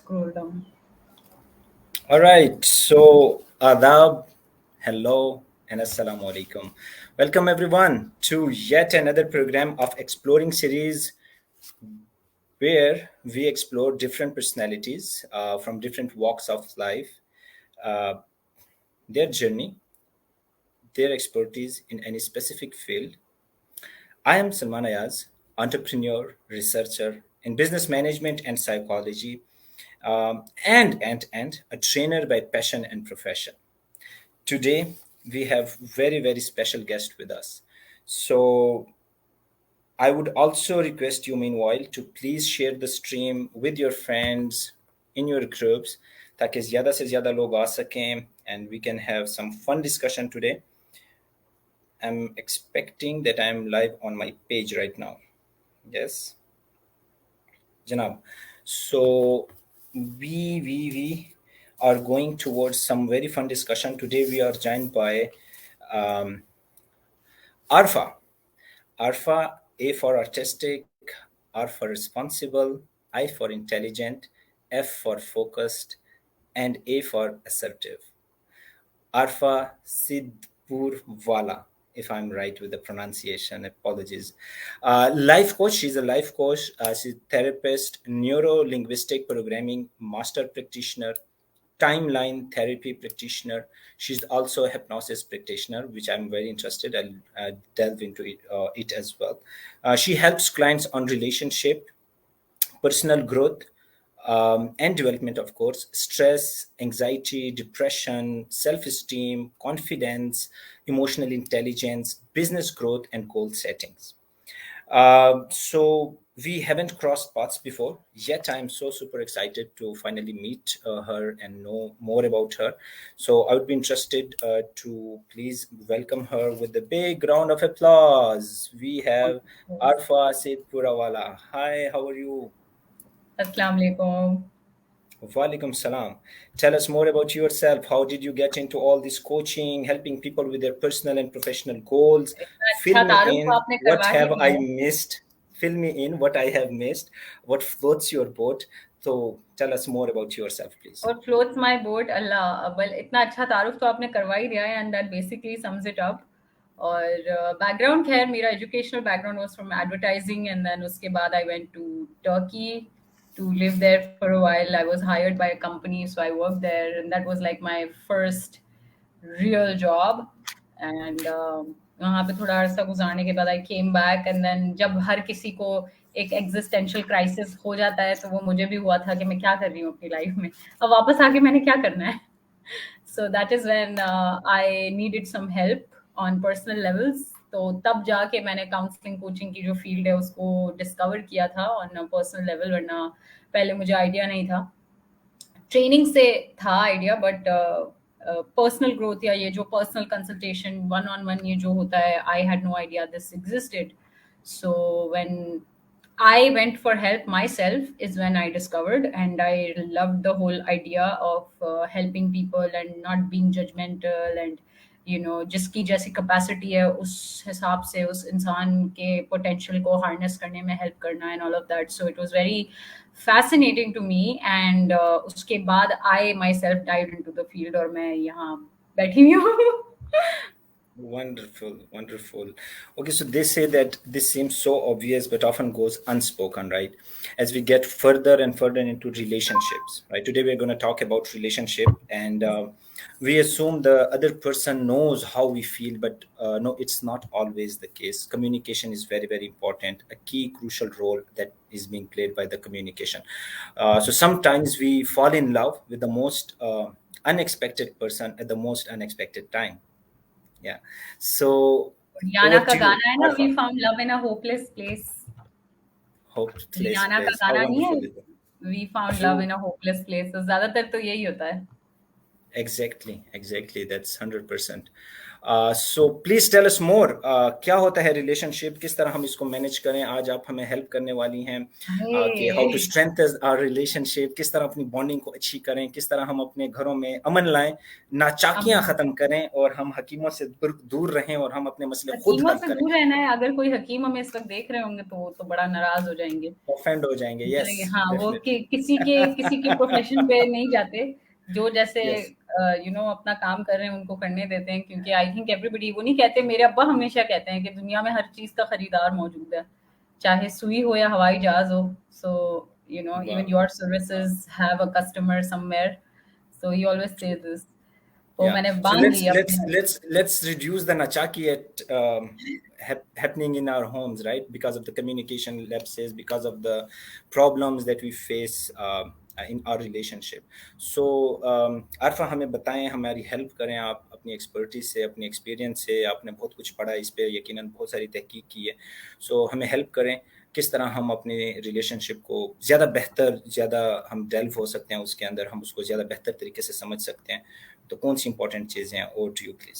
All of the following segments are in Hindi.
scroll down. All right, so adab, hello, and assalamu alaikum. Welcome everyone to yet another program of Exploring series where we explore different personalities from different walks of life, uh, their journey, their expertise in any specific field. I am Salman Ayaz, entrepreneur, researcher in business management and psychology, and a trainer by passion and profession. Today we have very special guest with us. So I would also request you meanwhile to please share the stream with your friends in your groups ताकि ज़्यादा से ज़्यादा लोग आ सकें and we can have some fun discussion today. I'm expecting that I'm live on my page right now. Yes, Janab. So we are going towards some very fun discussion. Today we are joined by um, Arfa. Arfa, A for artistic, R for responsible, I for intelligent, F for focused, and A for assertive. Arfa Sidpur Wala, if I'm right with the pronunciation, apologies. Life coach, she's a life coach, she's a therapist, neuro linguistic programming master practitioner, timeline therapy practitioner. She's also a hypnosis practitioner, which I'm very interested. I'll delve into it as well. She helps clients on relationship, personal growth, and development, of course, stress, anxiety, depression, self esteem, confidence, emotional intelligence, business growth, and goal settings. So we haven't crossed paths before, yet I'm so super excited to finally meet her and know more about her. So I would be interested to please welcome her with a big round of applause. We have Arfa Said Purawala. Hi, how are you? Assalamu alaikum. Walaikum salam. Tell us more about yourself. How did you get into all this coaching, helping people with their personal and professional goals? इतना Fill अच्छा me तारुफ तो in. आपने What करवा ही have I दिया है। missed? Fill me in what I have missed. What floats your boat? So tell us more about yourself, please. What floats my boat, Allah, well इतना अच्छा तारुफ तो आपने करवा ही दिया है, and that basically sums it up. और बैकग्राउंड खैर मेरा educational background was from advertising, and then उसके बाद I went to Turkey to live there for a while. I was hired by a company, so I worked there, and that was like my first real job. And वहाँ पे थोड़ा अर्सा गुजारने के बाद आई केम बैक, एंड देन जब हर किसी को एक एग्जिस्टेंशियल क्राइसिस हो जाता है, तो वो मुझे भी हुआ था कि मैं क्या कर रही हूँ अपनी लाइफ में, अब वापस आके मैंने क्या करना है. So that is when I needed some help on personal levels. तो तब जाके मैंने काउंसलिंग कोचिंग की जो फील्ड है उसको डिस्कवर किया था ऑन पर्सनल लेवल, वरना पहले मुझे आइडिया नहीं था. ट्रेनिंग से था आइडिया, बट पर्सनल ग्रोथ या ये जो personal consultation one on one ये जो होता है, I had no idea this existed. So when I went for help myself is when I discovered, and I loved the whole idea of helping people and not being judgmental, and जिसकी जैसी कैपेसिटी है उस हिसाब से उस इंसान के पोटेंशियल को हार्नेस करने में हेल्प करना and all of that. So it was very fascinating to me, and उसके बाद I myself dived into the field और मैं यहाँ बैठी हुई हूँ. Wonderful. Okay, so they say that this seems so obvious, but often goes unspoken, right? As we get further and further into relationships, right? Today we're going to talk about relationship, and we assume the other person knows how we feel, but no, it's not always the case. Communication is very important. A key, crucial role that is being played by the communication. So sometimes we fall in love with the most unexpected person at the most unexpected time. Yeah. So Riyana over का to you, गाना है ना, We Arfa. Found Love in a Hopeless Place. Hopeless Riyana का place. How गाना नहीं है, wonderful is it? We Found Love True. in a Hopeless Place, तो ज्यादातर तो यही होता है. Exactly. That's 100%. So please tell us more. क्या होता है रिलेशनशिप, किस तरह हम इसको मैनेज करें? आज आप हमें हेल्प करने वाली हैं कि हाउ टू अरे स्ट्रेंथन आवर रिलेशनशिप, किस तरह अपनी बॉन्डिंग को अच्छी करें, किस तरह हम अपने घरों में अमन लाएं, नाचाकियां अमन, खत्म करें और हम हकीमों से दूर रहें और हम अपने मसले खुद हकीमों हल से करें। दूर रहना है। अगर कोई हकीम हमें इस वक्त देख रहे होंगे तो वो तो बड़ा नाराज हो जाएंगे। ऑफेंड हो जाएंगे। यस, बोलेंगे हाँ वो डेफिनेटली। किसी के प्रोफेशन पे नहीं जाते, जो जैसे यस। अपना काम कर रहे हैं उनको करने देते हैं, क्योंकि आई थिंक एवरीबडी, वो नहीं कहते, मेरे अब्बा हमेशा कहते हैं कि दुनिया में हर चीज का खरीदार मौजूद है, चाहे सुई हो या हवाई जहाज हो। सो इवन वाह। Your services have a customer somewhere, so he always say this. तो Yeah. मैंने So बांध let's ली let's अपने। let's let's reduce the nachaki at happening in our homes, right? Because of the communication lapses, because of the problems that we face in our relationship. So Arfa, हमें बताएं, हमारी हेल्प करें आप अपनी एक्सपर्टीज से, अपनी एक्सपीरियंस से। आपने बहुत कुछ पढ़ा इस पे, यकीनन बहुत सारी तहकीक की है। सो हमें हेल्प करें, किस तरह हम अपने रिलेशनशिप को ज़्यादा हम डेल्व हो सकते हैं उसके अंदर, हम उसको ज़्यादा बेहतर तरीके से समझ सकते हैं। तो कौन सी इंपॉर्टेंट चीजें हैं? Over to you please.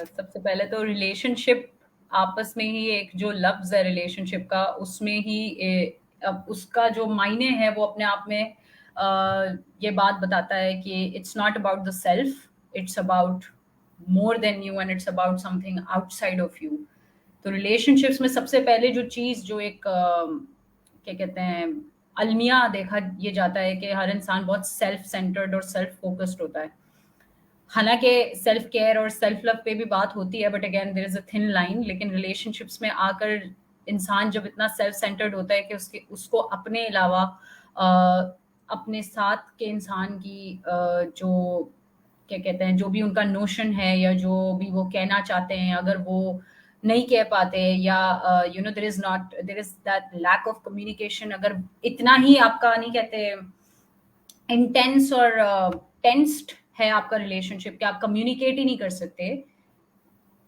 सबसे पहले तो रिलेशनशिप आपस में ही, एक जो लफ्ज है रिलेशनशिप का, उसमें ही अब उसका जो मायने है वो अपने आप में ये बात बताता है कि it's not about the self, it's about more than you, and it's about something outside of you. तो रिलेशनशिप्स में सबसे पहले जो चीज, जो एक क्या कहते हैं, अलमिया देखा ये जाता है कि हर इंसान बहुत सेल्फ सेंटर्ड और सेल्फ फोकस्ड होता है। हालांकि सेल्फ केयर और सेल्फ लव पे भी बात होती है, but again there is a thin line. लेकिन रिलेशनशिप्स में आकर इंसान जब इतना सेल्फ सेंटर्ड होता है कि उसको अपने अलावा अपने साथ के इंसान की जो क्या कहते हैं, जो भी उनका नोशन है या जो भी वो कहना चाहते हैं, अगर वो नहीं कह पाते, या there is that lack of communication, अगर इतना ही आपका नहीं कहते इंटेंस और टेंस्ड है आपका रिलेशनशिप कि आप कम्युनिकेट ही नहीं कर सकते,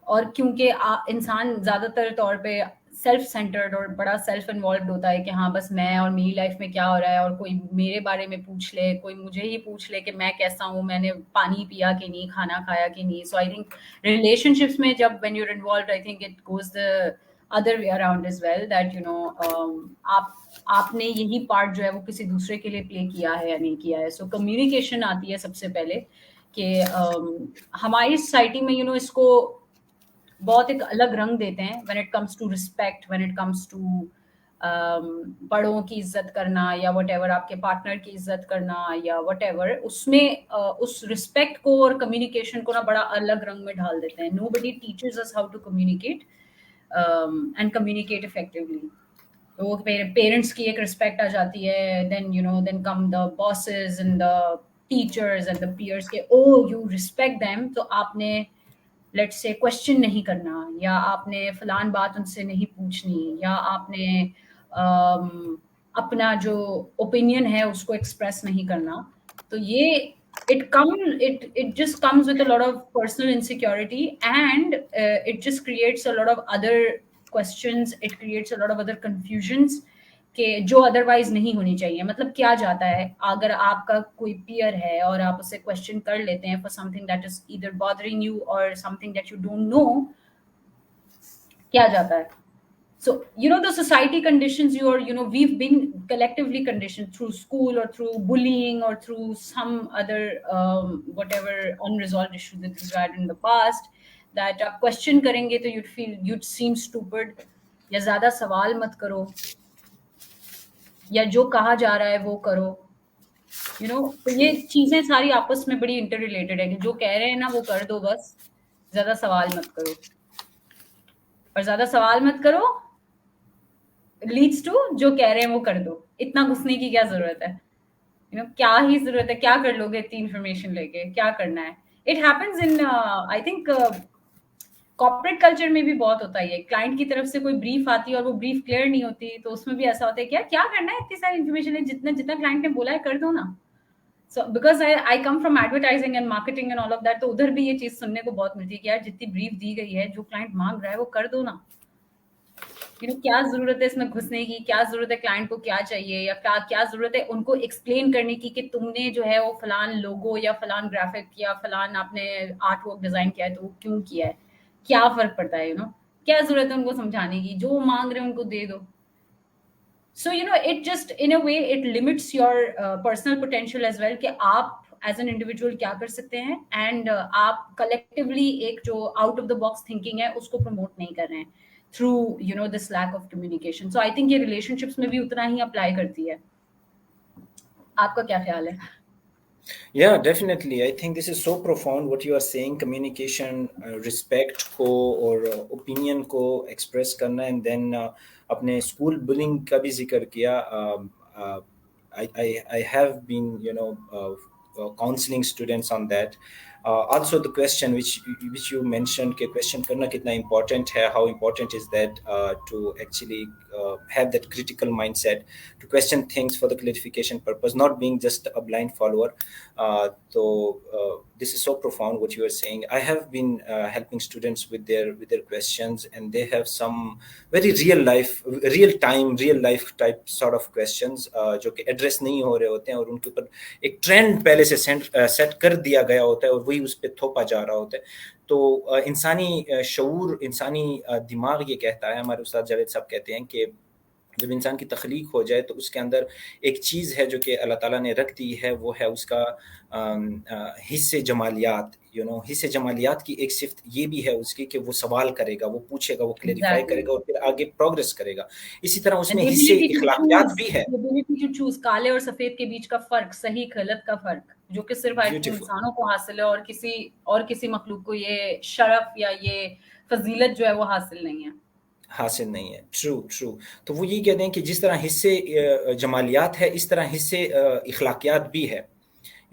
और क्योंकि इंसान ज्यादातर तौर पे सेल्फ सेंटर्ड और बड़ा सेल्फ इन्वॉल्व होता है कि हाँ बस मैं और मेरी लाइफ में क्या हो रहा है, और कोई मेरे बारे में पूछ ले, कोई मुझे ही पूछ ले कि मैं कैसा हूँ, मैंने पानी पिया कि नहीं, खाना खाया कि नहीं। सो आई थिंक रिलेशनशिप्स में जब when you're involve, I think it goes the other way around is well, that आप आपने यही पार्ट जो है वो किसी दूसरे के लिए प्ले किया है या नहीं किया है। सो कम्युनिकेशन आती है सबसे पहले कि हमारी सोसाइटी में इसको बहुत एक अलग रंग देते हैं when it comes to respect, when it comes to बड़ों की इज्जत करना, या वट एवर आपके पार्टनर की इज्जत करना, या वट एवर, उसमें उस रिस्पेक्ट को और कम्युनिकेशन को ना बड़ा अलग रंग में ढाल देते हैं। Nobody teachers us how to communicate and communicate effectively. तो वो पेरेंट्स की एक रिस्पेक्ट आ जाती है, then come the bosses and the teachers and the peers के, ओ यू रिस्पेक्ट देम, तो आपने लेट्स से क्वेश्चन नहीं करना, या आपने फलान बात उनसे नहीं पूछनी, या आपने अपना जो ओपिनियन है उसको एक्सप्रेस नहीं करना। तो ये it just comes with a lot of personal insecurity, and it just creates a lot of other questions, it creates a lot of other confusions कि जो अदरवाइज नहीं होनी चाहिए। मतलब क्या जाता है, अगर आपका कोई पीयर है और आप उससे क्वेश्चन कर लेते हैं for something that is either bothering you और something that you don't know, क्या जाता है। So the society conditions you, or we've been collectively conditioned through school or through bullying or through some other whatever unresolved issue that we've had in the past, that आप question करेंगे तो you'd seem stupid, या ज्यादा सवाल मत करो, या जो कहा जा रहा है वो करो। तो ये चीजें सारी आपस में बड़ी इंटर रिलेटेड है कि जो कह रहे हैं ना वो कर दो बस, ज्यादा सवाल मत करो। और ज्यादा सवाल मत करो लीड्स टू जो कह रहे हैं वो कर दो। इतना घुसने की क्या जरूरत है? क्या ही जरूरत है, क्या कर लोगे इतनी इंफॉर्मेशन लेके, क्या करना है? It happens in I think corporate culture में भी बहुत होता है। क्लाइंट की तरफ से कोई ब्रीफ आती है और वो ब्रीफ क्लियर नहीं होती, तो उसमें भी ऐसा होता है क्या क्या करना है, इतनी सारी इन्फॉर्मेशन है, जितना जितना क्लाइंट ने बोला है कर दो ना। So because I come from advertising and marketing and all of that, तो उधर भी ये चीज सुनने को बहुत मिलती है कि यार जितनी ब्रीफ दी गई है, जो क्लाइंट मांग रहा है वो कर दो ना। क्या जरूरत है इसमें घुसने की, क्या जरूरत है क्लाइंट को क्या चाहिए, या क्या क्या जरूरत है उनको एक्सप्लेन करने की कि तुमने जो है वो फलान लोगो या फलान ग्राफिक या फलान आपने आर्ट वर्क डिजाइन किया है तो वो क्यों किया है, क्या फर्क पड़ता है, क्या जरूरत है उनको समझाने की, जो वो मांग रहे हैं उनको दे दो. So it just in a way it limits your personal potential as well कि आप एज एन इंडिविजुअल क्या कर सकते हैं, एंड आप कलेक्टिवली एक जो out of the box thinking है उसको प्रमोट नहीं कर रहे हैं through this lack of communication. So I think ये रिलेशनशिप्स में भी उतना ही अप्लाई करती है. आपका क्या ख्याल है? Yeah, definitely. I think this is so profound what you are saying. Communication, respect को और opinion को express करना, and then अपने school bullying का भी जिक्र किया. I have been counseling students on that. Also the question which you mentioned कि question करना कितना important है, how important is that to actually have that critical mindset to question things for the clarification purpose, not being just a blind follower. So this is so profound what you are saying. I have been helping students with their questions, and they have some very real life type sort of questions जो कि एड्रेस नहीं हो रहे होते हैं, और उनके ऊपर एक ट्रेंड पहले से सेट कर दिया गया होता है और वही उस पर थोपा जा रहा होता है. तो इंसानी शऊर, इंसानी दिमाग ये कहता है, हमारे उस्ताद जावेद साहब कहते हैं कि जब इंसान की तख्लीक हो जाए तो उसके अंदर एक चीज़ है जो कि अल्लाह ताला ने रख दी है, वो है उसका हिस्से जमालियात. हिस्से जमालियात की एक सिफ्त ये भी है उसकी कि वो सवाल करेगा, वो पूछेगा, वो क्लेरिफाई एग्जैक्टली. करेगा और फिर आगे प्रोग्रेस करेगा. इसी तरह एंड उसमें हिस्से इखलाकियात भी है. काले और सफेद के बीच का फर्क, सही गलत का फर्क, जो कि सिर्फ आई थिंक ब्यूटीफुल. इंसानों को हासिल है, और किसी मखलूक को ये शरफ या ये फजीलत जो है वो हासिल नहीं है. हासिल नहीं है. True true. तो वो ये कहते हैं कि जिस तरह हिस्से जमालियात है, इस तरह हिस्से इखलाकियात भी है.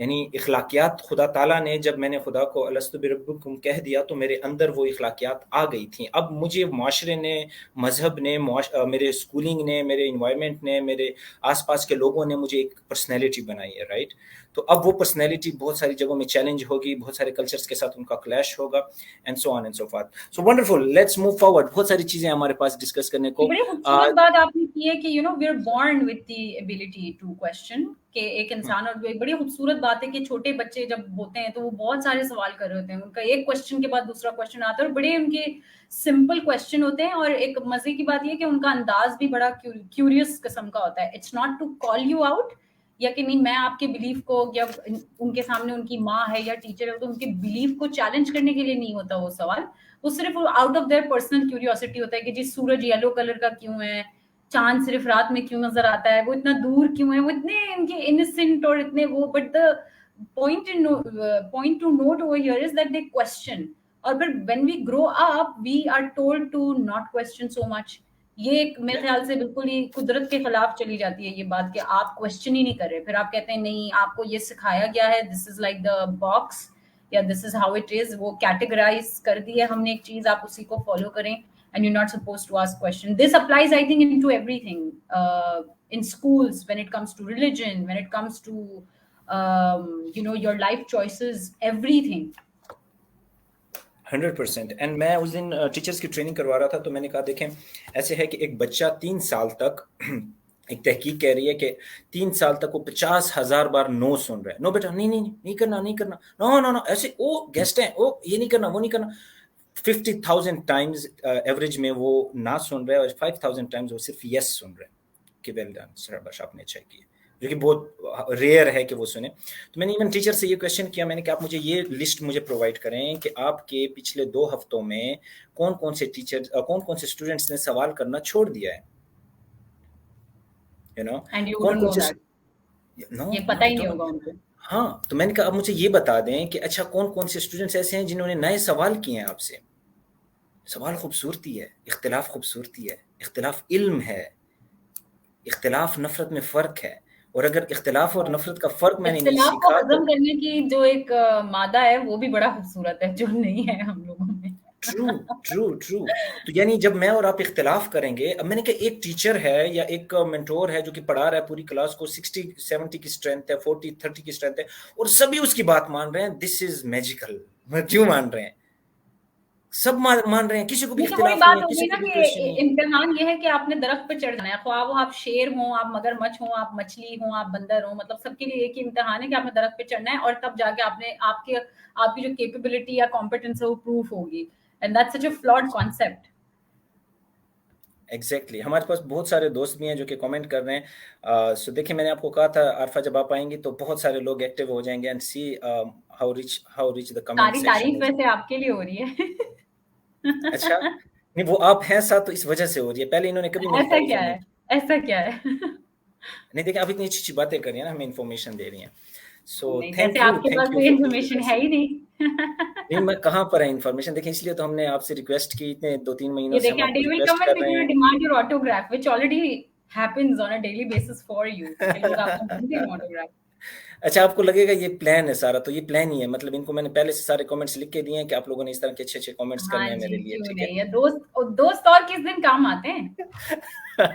यानी इखलाकियात खुदा ताला ने, जब मैंने खुदा को अलस्तु बिरब्बिकुम कह दिया तो मेरे अंदर वो इखलाकियात आ गई थी. अब मुझे माशरे ने, मजहब ने, मेरे स्कूलिंग ने, मेरे इन्वायरमेंट ने, मेरे आसपास के लोगों ने मुझे एक पर्सनैलिटी बनाई है. राइट. तो अब वो पर्सनैलिटी बहुत सारी जगहों में चैलेंज होगी, बहुत सारे कल्चर्स के साथ उनका क्लैश होगा, and so on and so forth. So wonderful. Let's move forward. बहुत सारी चीजें हमारे पास डिस्कस करने को. बड़ी खूबसूरत बात आपने की है कि we are born with the ability to question, कि एक इंसान, और एक बड़ी खूबसूरत बात है कि छोटे बच्चे जब होते हैं तो वो बहुत सारे सवाल कर रहे होते हैं, उनका एक क्वेश्चन के बाद दूसरा क्वेश्चन आता है और बड़े उनके सिंपल क्वेश्चन होते हैं. और एक मजे की बात ये कि उनका अंदाज भी बड़ा क्यूरियस किस्म का होता है. It's not to call you out, या कि नहीं मैं आपके बिलीफ को, या उनके सामने उनकी माँ है या टीचर है तो उनके बिलीफ को चैलेंज करने के लिए नहीं होता वो सवाल. वो सिर्फ out of their personal curiosity होता है कि जी सूरज येलो कलर का क्यों है, चांद सिर्फ रात में क्यों नजर आता है, वो इतना दूर क्यों है, वो इतने इनके इनोसेंट और इतने वो. But the point to note over here is that they question. और फिर when we grow up we are told to not question so much. ये मेरे ख्याल से बिल्कुल ही कुदरत के खिलाफ चली जाती है ये बात कि आप क्वेश्चन ही नहीं कर रहे, फिर आप कहते हैं नहीं आपको ये सिखाया गया है, this is like the box, या this is how it is, वो कैटेगराइज कर दी है हमने एक चीज, आप उसी को फॉलो करें, and you're not supposed to ask questions. This applies, I think, into everything, in schools, when it comes to religion, when it comes to your life choices, everything. 100%. And मैं उस दिन टीचर्स की ट्रेनिंग करवा रहा था तो मैंने कहा देखें, ऐसे है कि एक बच्चा 3 साल तक एक तहकीक कह रही है कि 3 साल तक वो 50,000 बार नो सुन रहा है. नो बेटा, नहीं नहीं नहीं करना, नहीं करना, नो नो नो, ऐसे वो गेस्ट हैं, वो ये नहीं करना, वो नहीं करना. 50,000 टाइम्स एवरेज में वो ना सुन रहा है, और 5,000 टाइम्स वो सिर्फ यस सुन रहा है कि वेल डन सर, बस आपने चेक किया, जो कि बहुत रेयर है कि वो सुने. तो मैंने इवन टीचर से ये क्वेश्चन किया, मैंने कहा आप मुझे ये लिस्ट मुझे प्रोवाइड करें कि आपके पिछले 2 हफ्तों में कौन कौन से टीचर, कौन कौन से स्टूडेंट्स ने सवाल करना छोड़ दिया है. And you कौन wouldn't कौन know से. that. नो, ये पता ही नहीं होगा उनको. हाँ, तो मैंने कहा अब मुझे ये बता दें कि अच्छा कौन कौन से स्टूडेंट्स ऐसे हैं जिन्होंने नए सवाल किए हैं आपसे. सवाल खूबसूरती है, इख्तिलाफ खूबसूरती है, इख्तिलाफ इल्म है, इख्तिलाफ नफरत में फ़र्क है. और अगर इख्तिलाफ और नफरत का फ़र्क मैंने नहीं इख्तिलाफ को सीखा तो. हजम करने की जो एक मादा है वो भी बड़ा खूबसूरत है, जो नहीं है हम लोगों में. True true true. तो यानी जब मैं और आप इख्तिलाफ करेंगे, अब मैंने कहा एक टीचर है या एक मेंटोर है जो कि पढ़ा रहा है पूरी क्लास को, 60-70 की स्ट्रेंथ है, 40-30 की स्ट्रेंथ है, और सभी उसकी बात मान रहे हैं, दिस इज मैजिकल. क्यों मान रहे हैं? सब मान रहे हैं, किसी को भी ये तो वही इख्तिलाफ नहीं बात है, हो किसी गई को ना भी कि क्वेश्चन नहीं है। इम्तिहान ये है कि आपने दरख्त पे चढ़ जाना है, ख्वाह वो आप शेर हो, आप मगरमच्छ हो, आप मछली हो, आप बंदर हो, मतलब सबके लिए एक ही इम्तिहान है कि आपने दरख्त पे चढ़ना है और तब जाके आपने आपकी आपकी जो कैपेबिलिटी या कॉम्पिटेंस है वो प्रूफ होगी, and that's such a flawed concept. Exactly exactly. हमारे पास बहुत सारे दोस्त भी हैं जो कि कमेंट कर रहे हैं। सो देखिए, मैंने आपको कहा था आरफा जब आप आएंगी तो बहुत सारे लोग एक्टिव हो जाएंगे, and see how rich the comment सारी सेक्शन तारीफ इज। वैसे आपके लिए हो रही है। अच्छा, नहीं वो आप हैं साथ तो इस वजह से हो रही है, पहले इन्होंने कभी मेरी ऐसा तारीफें क्या नहीं है? की। ऐसा क्या है? नहीं देखिए, आप इतनी अच्छी अच्छी बातें कर रही हैं ना, हमें इन्फॉर्मेशन दे रही हैं। सो नहीं, जैसे आपके पास थैंक तो यू ये फॉर बीइंग विद इन्फॉर्मेशन अस। है ही नहीं। नहीं, मैं कहाँ पर है इन्फॉर्मेशन, देखिए इसलिए तो हमने आपसे रिक्वेस्ट की, इतने 2-3 महीनों ये से हम देखें, आपको they will request come and कर they're रहे going to हैं। demand your autograph, which already happens on a daily basis for you, कि लोग आपको मांगते हैं autograph। अच्छा, आपको लगेगा ये प्लान है सारा, तो ये प्लान ही है, मतलब इनको मैंने पहले से सारे कमेंट्स लिख के दिए हैं कि आप लोगों ने इस तरह के अच्छे अच्छे कमेंट्स हाँ करने हैं जी, मेरे लिए, क्यों ठीक नहीं, ये दोस्त और किस दिन काम आते हैं। है।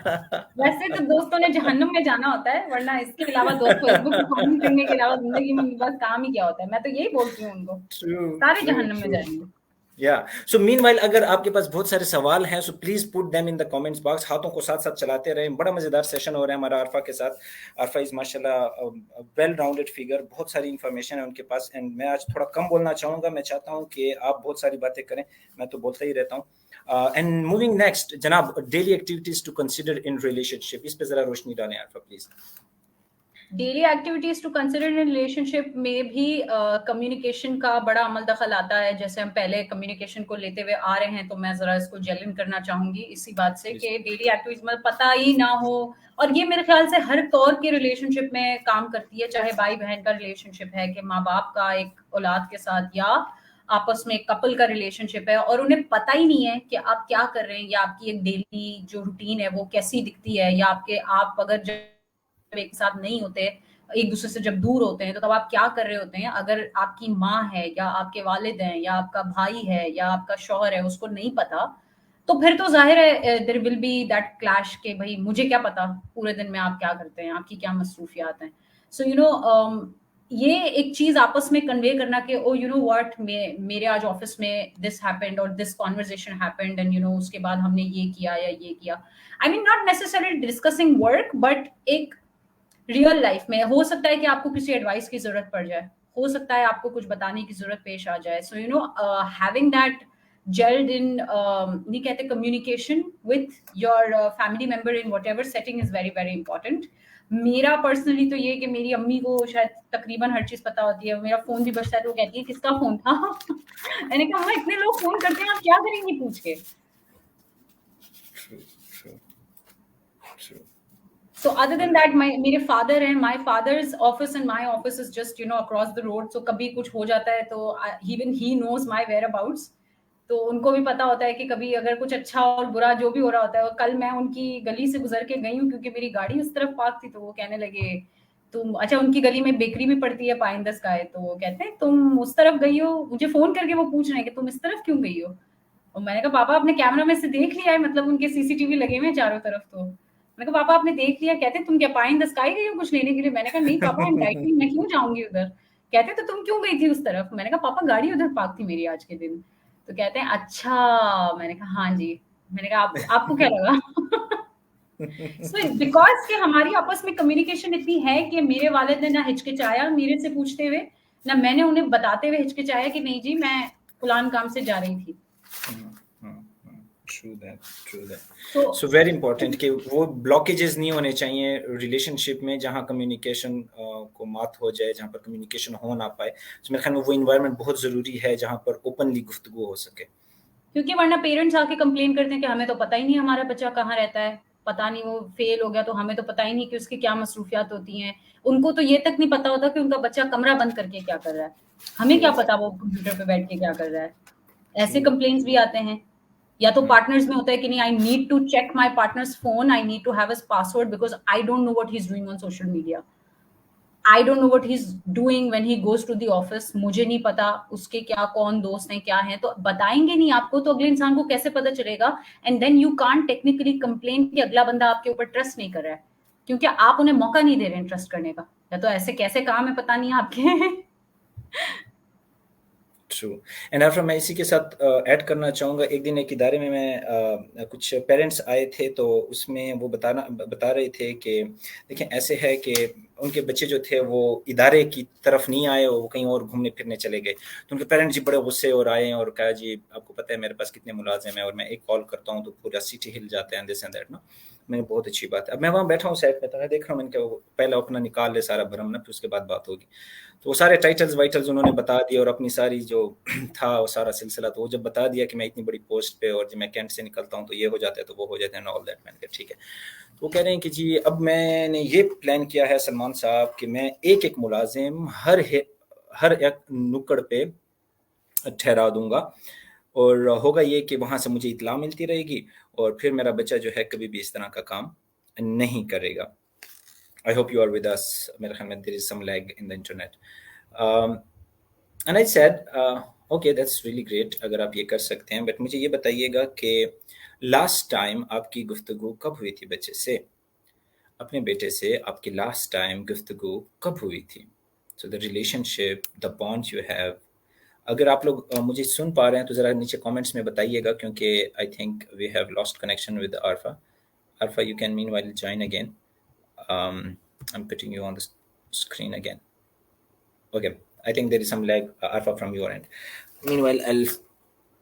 वैसे तो दोस्तों ने जहन्नुम में जाना होता है, वरना इसके अलावा दोस्त फेसबुक पे कमेंट करने के अलावा जिंदगी में बस काम ही क्या होता है, मैं तो यही बोलती हूँ उनको, ट्रू, सारे ट्रू, जहन्नुम में ट्रू। जाएंगे। या सो मीनवाइल, अगर आपके पास बहुत सारे सवाल हैं so please put them in the comments box, हाथों को साथ साथ चलाते रहें। बड़ा मजेदार सेशन हो रहा है हमारा आरफा के साथ। आरफा इज माशाल्लाह वेल राउंडेड फिगर, बहुत सारी इंफॉर्मेशन है उनके पास, एंड मैं आज थोड़ा कम बोलना चाहूंगा, मैं चाहता हूं कि आप बहुत सारी बातें करें, मैं तो बोलता ही रहता हूँ। एंड मूविंग नेक्स्ट, जनाब, daily activities to consider in relationship, इस पे जरा रोशनी डालें Arfa please. Daily activities to consider in relationship में भी कम्युनिकेशन का बड़ा अमल दखल आता है। जैसे हम पहले कम्युनिकेशन को लेते हुए आ रहे हैं, तो मैं जरा इसको जेलिन करना चाहूंगी इसी बात से प्लीज। कि डेली एक्टिविटीज मतलब पता ही ना हो, और ये मेरे ख्याल से हर तौर के रिलेशनशिप में काम करती है, चाहे भाई बहन का रिलेशनशिप है कि माँ बाप का एक औलाद के साथ, या आपस में कपल का रिलेशनशिप है और उन्हें पता ही नहीं है कि आप क्या कर रहे हैं, या आपकी एक डेली जो रूटीन है वो कैसी दिखती है, या आप अगर एक साथ नहीं होते, एक दूसरे से जब दूर होते हैं, तो तब आप क्या कर रहे होते हैं। अगर आपकी माँ है या आपके वालिद हैं या आपका भाई है या आपका शौहर है, उसको नहीं पता, तो फिर तो जाहिर है there will be that clash के भाई मुझे क्या पता पूरे दिन में आप क्या करते हैं, आपकी क्या मसरूफियात हैं। सो ये एक चीज आपस में कन्वे करना कि ओ व्हाट, मेरे आज ऑफिस में दिस हैपेंड और दिस कॉन्वर्जेशन हैपेंड, एंड उसके बाद हमने ये किया या ये किया। I mean not necessarily discussing work, but एक रियल लाइफ में हो सकता है कि आपको किसी एडवाइस की जरूरत पड़ जाए, हो सकता है आपको कुछ बताने की जरूरत पेश आ जाए। सो हैविंग दैट जेल्ड इन, नहीं कहते, communication with your family member in what ever setting is very very important. मेरा पर्सनली तो ये कि मेरी अम्मी को शायद तकरीबन हर चीज पता होती है, मेरा फोन भी बजता है तो वो कहती है किसका फोन था। मैंने कहा अम्मा इतने लोग फोन करते हैं, आप क्या करेंगी पूछ के। True, true, true. So other than that, मेरे फादर हैं, my father's office and my office is just across the road. So कभी कुछ हो जाता है तो even he knows my whereabouts. तो उनको भी पता होता है कि कभी अगर कुछ अच्छा और बुरा जो भी हो रहा होता है। कल मैं उनकी गली से गुजर के गई हूँ क्योंकि मेरी गाड़ी उस तरफ पार्क थी, तो वो कहने लगे तुम, अच्छा उनकी गली में बेकरी भी पड़ती है पाइन द स्काई, तो वो कहते हैं तुम उस तरफ गई हो, मुझे फोन करके वो पूछ रहे हैं कि तुम इस तरफ क्यों गई हो। और मैंने कहा पापा आपने कैमरा में से देख लिया है, मतलब उनके सीसीटीवी लगे हुए हैं चारों तरफ। तो मैंने कहा पापा आपने देख लिया, कहते तुम क्या पाइन द स्काई गई हो कुछ लेने के लिए। मैंने कहा नहीं पापा, डाइटिंग, मैं क्यों जाऊंगी उधर। कहते तो तुम क्यों गई थी उस तरफ। मैंने कहा पापा गाड़ी उधर पार्क थी मेरी आज के दिन। तो कहते हैं अच्छा। मैंने कहा हाँ जी। मैंने कहा आपको क्या लगा। सो बिकॉज कि हमारी आपस में कम्युनिकेशन इतनी है कि मेरे वालिद ने ना हिचकिचाया मेरे से पूछते हुए, ना मैंने उन्हें बताते हुए हिचकिचाया कि नहीं जी मैं फलान काम से जा रही थी। True that, true that. तो सो वेरी इंपॉर्टेंट कि वो ब्लॉकेजेस नहीं होने चाहिए रिलेशनशिप में जहाँ कम्युनिकेशन को मात हो जाए, जहाँ पर कम्युनिकेशन हो ना पाए। तो मेरे ख्याल में वो इन्वायरमेंट बहुत जरूरी है जहाँ पर ओपनली गुफ्तगू हो सके। क्योंकि वरना पेरेंट्स आके कंप्लेन करते हैं कि हमें तो पता ही नहीं हमारा बच्चा कहाँ रहता है, पता नहीं वो फेल हो गया तो हमें तो पता ही नहीं कि उसकी क्या मसरूफियात होती हैं। उनको तो ये तक नहीं पता होता कि उनका बच्चा कमरा बंद करके क्या कर रहा है, हमें क्या ट्रू, पता वो कंप्यूटर पे बैठ के क्या कर रहा है। ऐसे ट्रू, कंप्लेन्स भी आते हैं। या तो पार्टनर्स में होता है कि नहीं, I need to check my partner's phone, I need to have his password because I don't know what he is doing on social media, I don't know what he is doing when he goes to the office. मुझे नहीं पता उसके क्या कौन दोस्त हैं क्या हैं, तो बताएंगे नहीं आपको तो अगले इंसान को कैसे पता चलेगा। And then you can't technically complain कि अगला बंदा आपके ऊपर ट्रस्ट नहीं कर रहा है, क्योंकि आप उन्हें मौका नहीं दे रहे हैं ट्रस्ट करने का। या तो ऐसे कैसे काम है पता नहीं आपके। ट्रू। एंड आफ्टर मैं इसी के साथ ऐड करना चाहूँगा, एक दिन एक इदारे में मैं कुछ पेरेंट्स आए थे, तो उसमें वो बता रहे थे कि देखिए ऐसे है कि उनके बच्चे जो थे वो इदारे की तरफ नहीं आए और वो कहीं और घूमने फिरने चले गए। तो उनके पेरेंट्स जी बड़े गुस्से और आए और कहा जी आपको पता है मेरे पास कितने मुलाजिम हैं और मैं एक कॉल करता हूँ तो पूरा सिटी हिल जाता है, दिस एंड दैट ना। मैंने बहुत अच्छी बात है। अब मैं वहाँ बैठा हूँ साइड में, तो मैं देख रहा हूँ, मैंने कहा पहले अपना निकाल ले सारा भरम ना, फिर उसके बाद बात होगी। तो वो सारे टाइटल्स वाइटल्स उन्होंने बता दिए और अपनी सारी जो था वो सारा सिलसिला, तो वो जब बता दिया कि मैं इतनी बड़ी पोस्ट पे और जब मैं कैंट से निकलता हूँ तो ये हो जाता है तो वो हो जाता है, ऑल दैट। मैंने कहा ठीक है। तो वो कह रहे हैं कि जी अब मैंने ये प्लान किया है सलमान साहब कि मैं एक एक मुलाजिम हर एक नुक्कड़ पे ठहरा दूंगा, और होगा ये कि वहां से मुझे इतला मिलती रहेगी और फिर मेरा बच्चा जो है कभी भी इस तरह का काम नहीं करेगा। I hope you are with us. मेरे ख्याल में there is some lag in the internet. Um, and I said, okay, that's really great अगर आप ये कर सकते हैं, बट मुझे ये बताइएगा कि लास्ट टाइम आपकी गुफ्तगू कब हुई थी बच्चे से, अपने बेटे से आपकी लास्ट टाइम गुफ्तगू कब हुई थी? So the relationship, the bond you have. अगर आप लोग मुझे सुन पा रहे हैं तो ज़रा नीचे कमेंट्स में बताइएगा, क्योंकि I think we have lost connection with Arfa. Arfa, you can meanwhile join again. I'm putting you on the screen again. Okay, I think there is some lag, Alpha, from your end. Meanwhile, I'll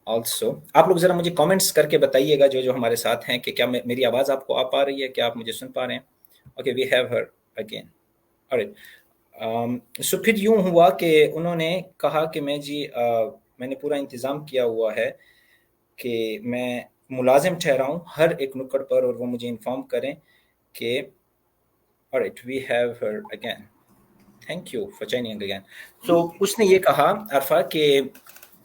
also, आप लोग जरा मुझे कमेंट्स करके बताइएगा जो जो हमारे साथ हैं कि क्या मेरी आवाज़ आपको आ पा रही है, क्या आप मुझे सुन पा रहे हैं? Okay, we have her again. Alright. So फिर यूं हुआ कि उन्होंने कहा कि मैं जी मैंने पूरा इंतज़ाम किया हुआ है कि मैं मुलाजिम ठहराऊं हर एक नुक्कड़ पर और वो मुझे इन्फॉर्म करें कि alright, we have her again. Thank you for joining again. So उसने ये कहा अरफा कि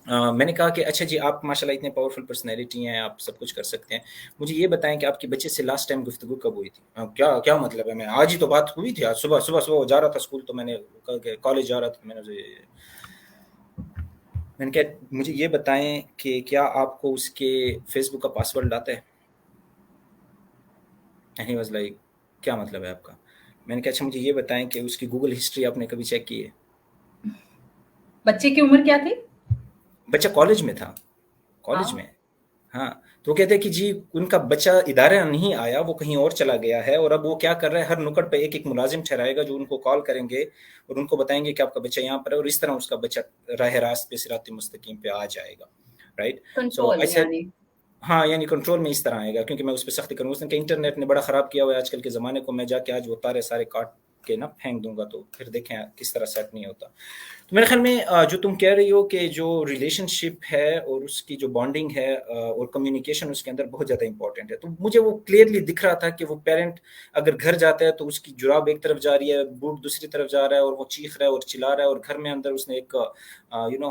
मैंने कहा कि अच्छा जी आप माशाल्लाह इतने पावरफुल पर्सनैलिटी हैं, आप सब कुछ कर सकते हैं, मुझे ये बताएं कि आपके बच्चे से लास्ट टाइम गुफ्तगू कब हुई थी? क्या क्या मतलब है? मैं आज ही तो बात हुई थी, आज सुबह सुबह सुबह जा रहा था स्कूल, तो मैंने कॉलेज जा रहा था, मैंने कहा मुझे ये बताएं कि क्या आपको उसके फेसबुक का पासवर्ड आता है? एंड ही वाज लाइक क्या मतलब है आपका? मैंने कहा अच्छा मुझे ये बताएं कि उसकी गूगल हिस्ट्री आपने कभी चेक की है? बच्चे की उम्र क्या थी? बच्चा कॉलेज में था, कॉलेज हाँ। में। हाँ, तो वो कहते हैं कि जी उनका बच्चा इदारे नहीं आया, वो कहीं और चला गया है और अब वो क्या कर रहा है, हर नुक्कड़ पे एक-एक मुलाजिम ठहराएगा जो उनको कॉल करेंगे और उनको बताएँगे कि आपका बच्चा यहाँ पर है, और इस तरह उसका बच्चा राह रास्त पे, सिरात मुस्तकीम पे आ जाएगा, right? So control I said यानी। हाँ, यानी कंट्रोल में इस तरह आएगा, क्योंकि मैं उस पे सख्ती करूँगा। उसने कहा इंटरनेट ने बड़ा ख़राब किया हुआ है आजकल के ज़माने को, मैं जाके आज वो तारे सारे काट के ना फेंक दूँगा, तो फिर देखें किस तरह सेट नहीं होता। तो मेरे ख्याल में जो तुम कह रही हो कि जो रिलेशनशिप है और उसकी जो बॉन्डिंग है और कम्युनिकेशन उसके अंदर बहुत ज़्यादा इंपॉर्टेंट है, तो मुझे वो क्लियरली दिख रहा था कि वो पेरेंट अगर घर जाता है तो उसकी जुराब एक तरफ जा रही है, बूट दूसरी तरफ जा रहा है और वो चीख रहा है और चिल्ला रहा है, और घर में अंदर उसने एक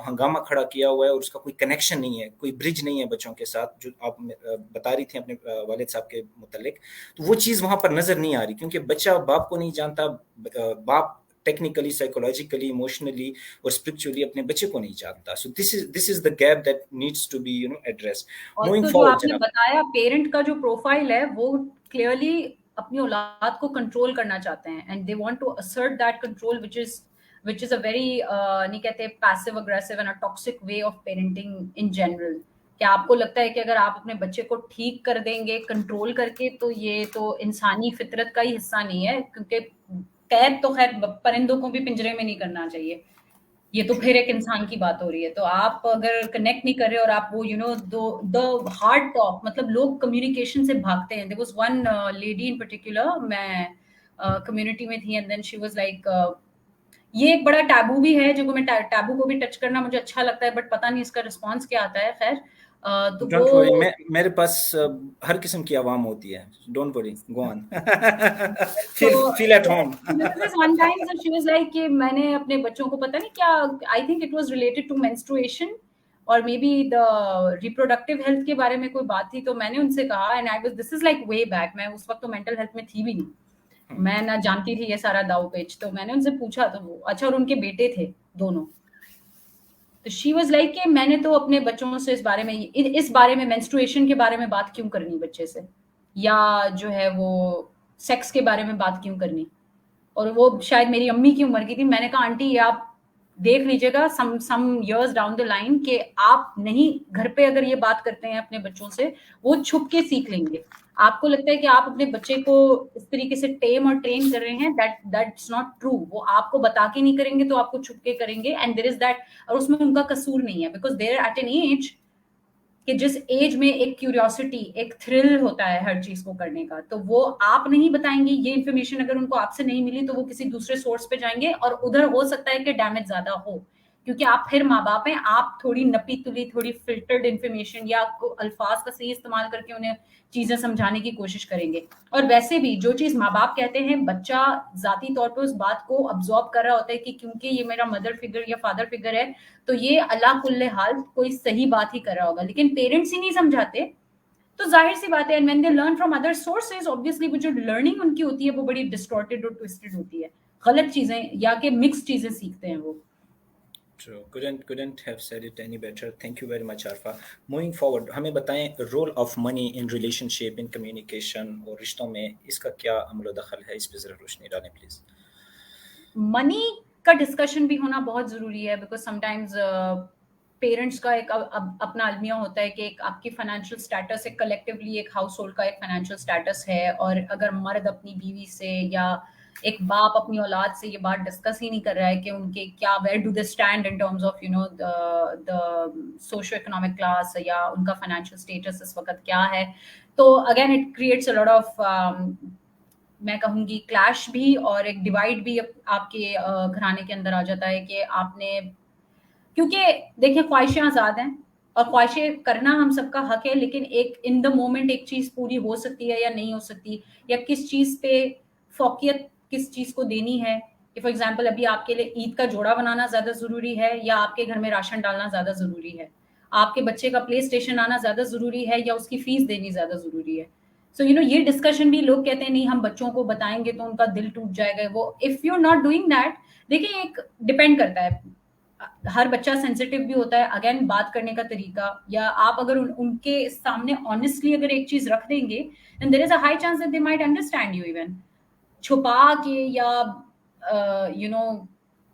हंगामा खड़ा किया हुआ है और उसका कोई कनेक्शन नहीं है, कोई ब्रिज नहीं है बच्चों के साथ, जो आप बता रही थी अपने वालिद साहब के मुतल्लिक। तो वो चीज़ वहाँ पर नज़र नहीं आ रही, क्योंकि बच्चा बाप को नहीं जानता, बाप टेक्निकली, साइकोलॉजिकली, इमोशनली और स्पिरिचुअली अपने बच्चे को नहीं जानता। So this is the gap that needs to be addressed moving also जो फॉरवर्ड आपने जनाब। बताया पेरेंट का जो प्रोफाइल है वो क्लियरली अपनी औलाद को कंट्रोल करना चाहते हैं and they want to assert that control which is a very नहीं कहते passive aggressive and a toxic way of parenting in general. क्या आपको लगता है कि अगर आप अपने बच्चे को ठीक कर देंगे कंट्रोल करके तो ये तो इंसानी फितरत का ही हिस्सा नहीं है? क्योंकि कैद तो खैर परिंदों को भी पिंजरे में नहीं करना चाहिए, ये तो फिर एक इंसान की बात हो रही है। तो आप अगर कनेक्ट नहीं कर रहे और आप वो दो द हार्ड टॉक, मतलब लोग कम्युनिकेशन से भागते हैं। There was one lady in particular, मैं कम्युनिटी में थी and then she was like ये एक बड़ा टैबू भी है जो मैं टैबू को भी टच करना मुझे अच्छा लगता है बट पता नहीं इसका रिस्पॉन्स क्या आता है। खैर तो वो डोंट वरी, मैं मेरे पास हर किस्म की आवाम होती है, डोंट वरी, गो ऑन। तो feel at home. This one time she was like कि मैंने अपने बच्चों को पता नहीं क्या, I think it was related to menstruation और maybe the reproductive health के बारे में कोई बात थी, तो मैंने उनसे कहा and I was this is like way back, मैं उस वक्त तो मेंटल हेल्थ में थी भी नहीं, मैं ना जानती थी ये सारा दाव पेच। तो मैंने उनसे पूछा तो वो अच्छा, और उनके बेटे थे दोनों। तो शी वाज लाइक कि मैंने तो अपने बच्चों से इस बारे में मेंस्ट्रुएशन के बारे में बात क्यों करनी बच्चे से, या जो है वो सेक्स के बारे में बात क्यों करनी। और वो शायद मेरी अम्मी की उम्र की थी। मैंने कहा आंटी ये आप देख लीजिएगा some years down the line कि आप नहीं घर पे अगर ये बात करते हैं अपने बच्चों से, वो छुप के सीख लेंगे। आपको लगता है कि आप अपने बच्चे को इस तरीके से टेम और ट्रेन कर रहे हैं, दैट्स नॉट ट्रू। वो आपको बता के नहीं करेंगे तो आपको छुप के करेंगे, एंड देयर इज दैट, और उसमें उनका कसूर नहीं है, because there at an age कि जिस एज में एक क्यूरियोसिटी, एक थ्रिल होता है हर चीज को करने का, तो वो आप नहीं बताएंगे ये इन्फॉर्मेशन, अगर उनको आपसे नहीं मिली तो वो किसी दूसरे सोर्स पे जाएंगे, और उधर हो सकता है कि डैमेज ज्यादा हो, क्योंकि आप फिर माँ बाप हैं, आप थोड़ी नपी तुली, थोड़ी फिल्टर्ड इन्फॉर्मेशन या अल्फाज का सही इस्तेमाल करके उन्हें चीजें समझाने की कोशिश करेंगे। और वैसे भी जो चीज माँ बाप कहते हैं, बच्चा जाती तौर पर उस बात को अब्सॉर्ब कर रहा होता है कि क्योंकि ये मेरा मदर फिगर या फादर फिगर है, तो ये अल्लाह कुल्ले हाल कोई सही बात ही कर रहा होगा। लेकिन पेरेंट्स ही नहीं समझाते, तो जाहिर सी बात है, and when they learn from other sources, obviously वो जो लर्निंग उनकी होती है वो बड़ी डिस्टॉर्टेड और ट्विस्टेड होती है, गलत चीजें या कि मिक्स चीजें सीखते हैं वो। True. Couldn't have said it any better. Thank you very much, Arfa. Moving forward, हमें बताएं role of money in relationship, in communication और रिश्तों में इसका क्या अमल दखल है, इस पे जरा रोशनी डालें प्लीज। मनी का डिस्कशन भी होना बहुत जरूरी है, बिकॉज समटाइम्स पेरेंट्स का एक अपना अलमिया होता है कि एक आपकी फाइनेंशियल स्टेटस, एक कलेक्टिवली एक हाउस होल्ड का एक फाइनेंशियल स्टेटस है, और अगर मर्द अपनी बीवी से या एक बाप अपनी औलाद से ये बात डिस्कस ही नहीं कर रहा है कि उनके क्या, where do they stand in terms of the socio economic class, या उनका फाइनेंशियल स्टेटस इस वक्त क्या है, तो again it creates a lot of, मैं कहूंगी, क्लैश भी, और एक डिवाइड भी आपके घराने के अंदर आ जाता है कि आपने, क्योंकि देखिए ख्वाहिशें आजाद हैं और ख्वाहिशें करना हम सबका हक है, लेकिन एक इन द मोमेंट एक चीज पूरी हो सकती है या नहीं हो सकती, या किस चीज पे फोकियत किस चीज को देनी है, कि फॉर एग्जाम्पल अभी आपके लिए ईद का जोड़ा बनाना ज्यादा जरूरी है या आपके घर में राशन डालना ज्यादा जरूरी है, आपके बच्चे का प्ले स्टेशन आना ज्यादा जरूरी है या उसकी फीस देनी ज्यादा जरूरी है। सो ये डिस्कशन भी लोग कहते हैं नहीं हम बच्चों को बताएंगे तो उनका दिल टूट जाएगा, वो if you are not doing that, देखिए एक डिपेंड करता है, हर बच्चा सेंसिटिव भी होता है, अगेन बात करने का तरीका, या आप अगर उनके सामने ऑनेस्टली अगर एक चीज रख देंगे, then there is a high chance that they might understand you, even छुपा के या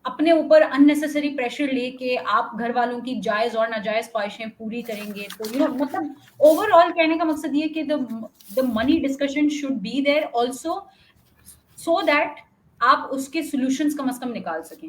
अपने ऊपर अननेसेसरी प्रेशर लेके आप घर वालों की जायज और नाजायज ख्वाहिशें पूरी करेंगे, तो मतलब ओवरऑल कहने का मकसद ये कि the money discussion should be there also, so that आप उसके सॉल्यूशंस कम से कम निकाल सकें।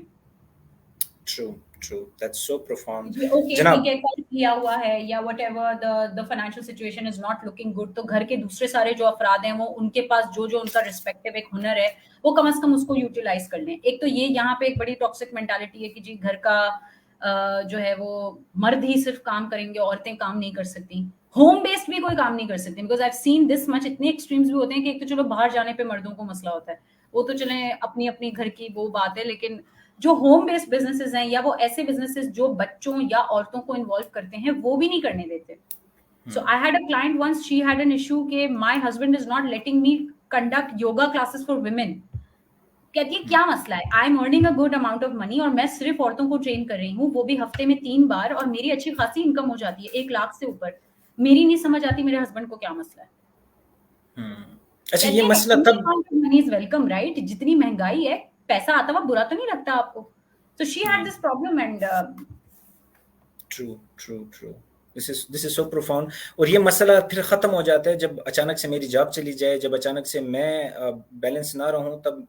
True, that's so profound. Okay ठीक जनाब, है, कल किया हुआ है या whatever, the financial situation is not looking good, तो घर के दूसरे सारे जो अफराद हैं वो उनके पास जो जो उनका रिस्पेक्टिव एक हुनर है वो कम से कम उसको यूटिलाइज कर लें। एक तो ये यहाँ पे एक बड़ी टॉक्सिक मेंटालिटी है कि जी घर का जो है वो मर्द ही सिर्फ काम करेंगे, औरतें काम नहीं कर सकती, होम बेस्ड भी कोई काम नहीं कर सकती, because I have seen this much, इतने एक्सट्रीम्स भी होते हैं कि एक तो चलो बाहर जाने पे मर्दों को मसला होता है, वो तो चले अपनी अपनी घर की वो बात है, लेकिन जो होम बेस्ड बिजनेसेस हैं या वो ऐसे बिजनेसेस जो बच्चों या औरतों को इन्वॉल्व करते हैं वो भी नहीं करने देते। So I had a client once, she had an issue कि my husband is not letting me conduct yoga classes for women. कहती है क्या मसला है, I am earning a good amount of money और मैं सिर्फ औरतों को ट्रेन कर रही हूँ, वो भी हफ्ते में 3 बार, और मेरी अच्छी खासी इनकम हो जाती है 1 लाख से ऊपर, मेरी नहीं समझ आती मेरे हस्बैंड को क्या मसला है। अच्छा ये मसला तब मनी इज वेलकम राइट, जितनी महंगाई है पैसा आता हुआ बुरा तो नहीं लगता आपको, so she had this problem and true this is so profound. और ये मसला फिर ख़त्म हो जाता है जब अचानक से मेरी जॉब चली जाए, जब अचानक से मैं बैलेंस ना रहूं, तब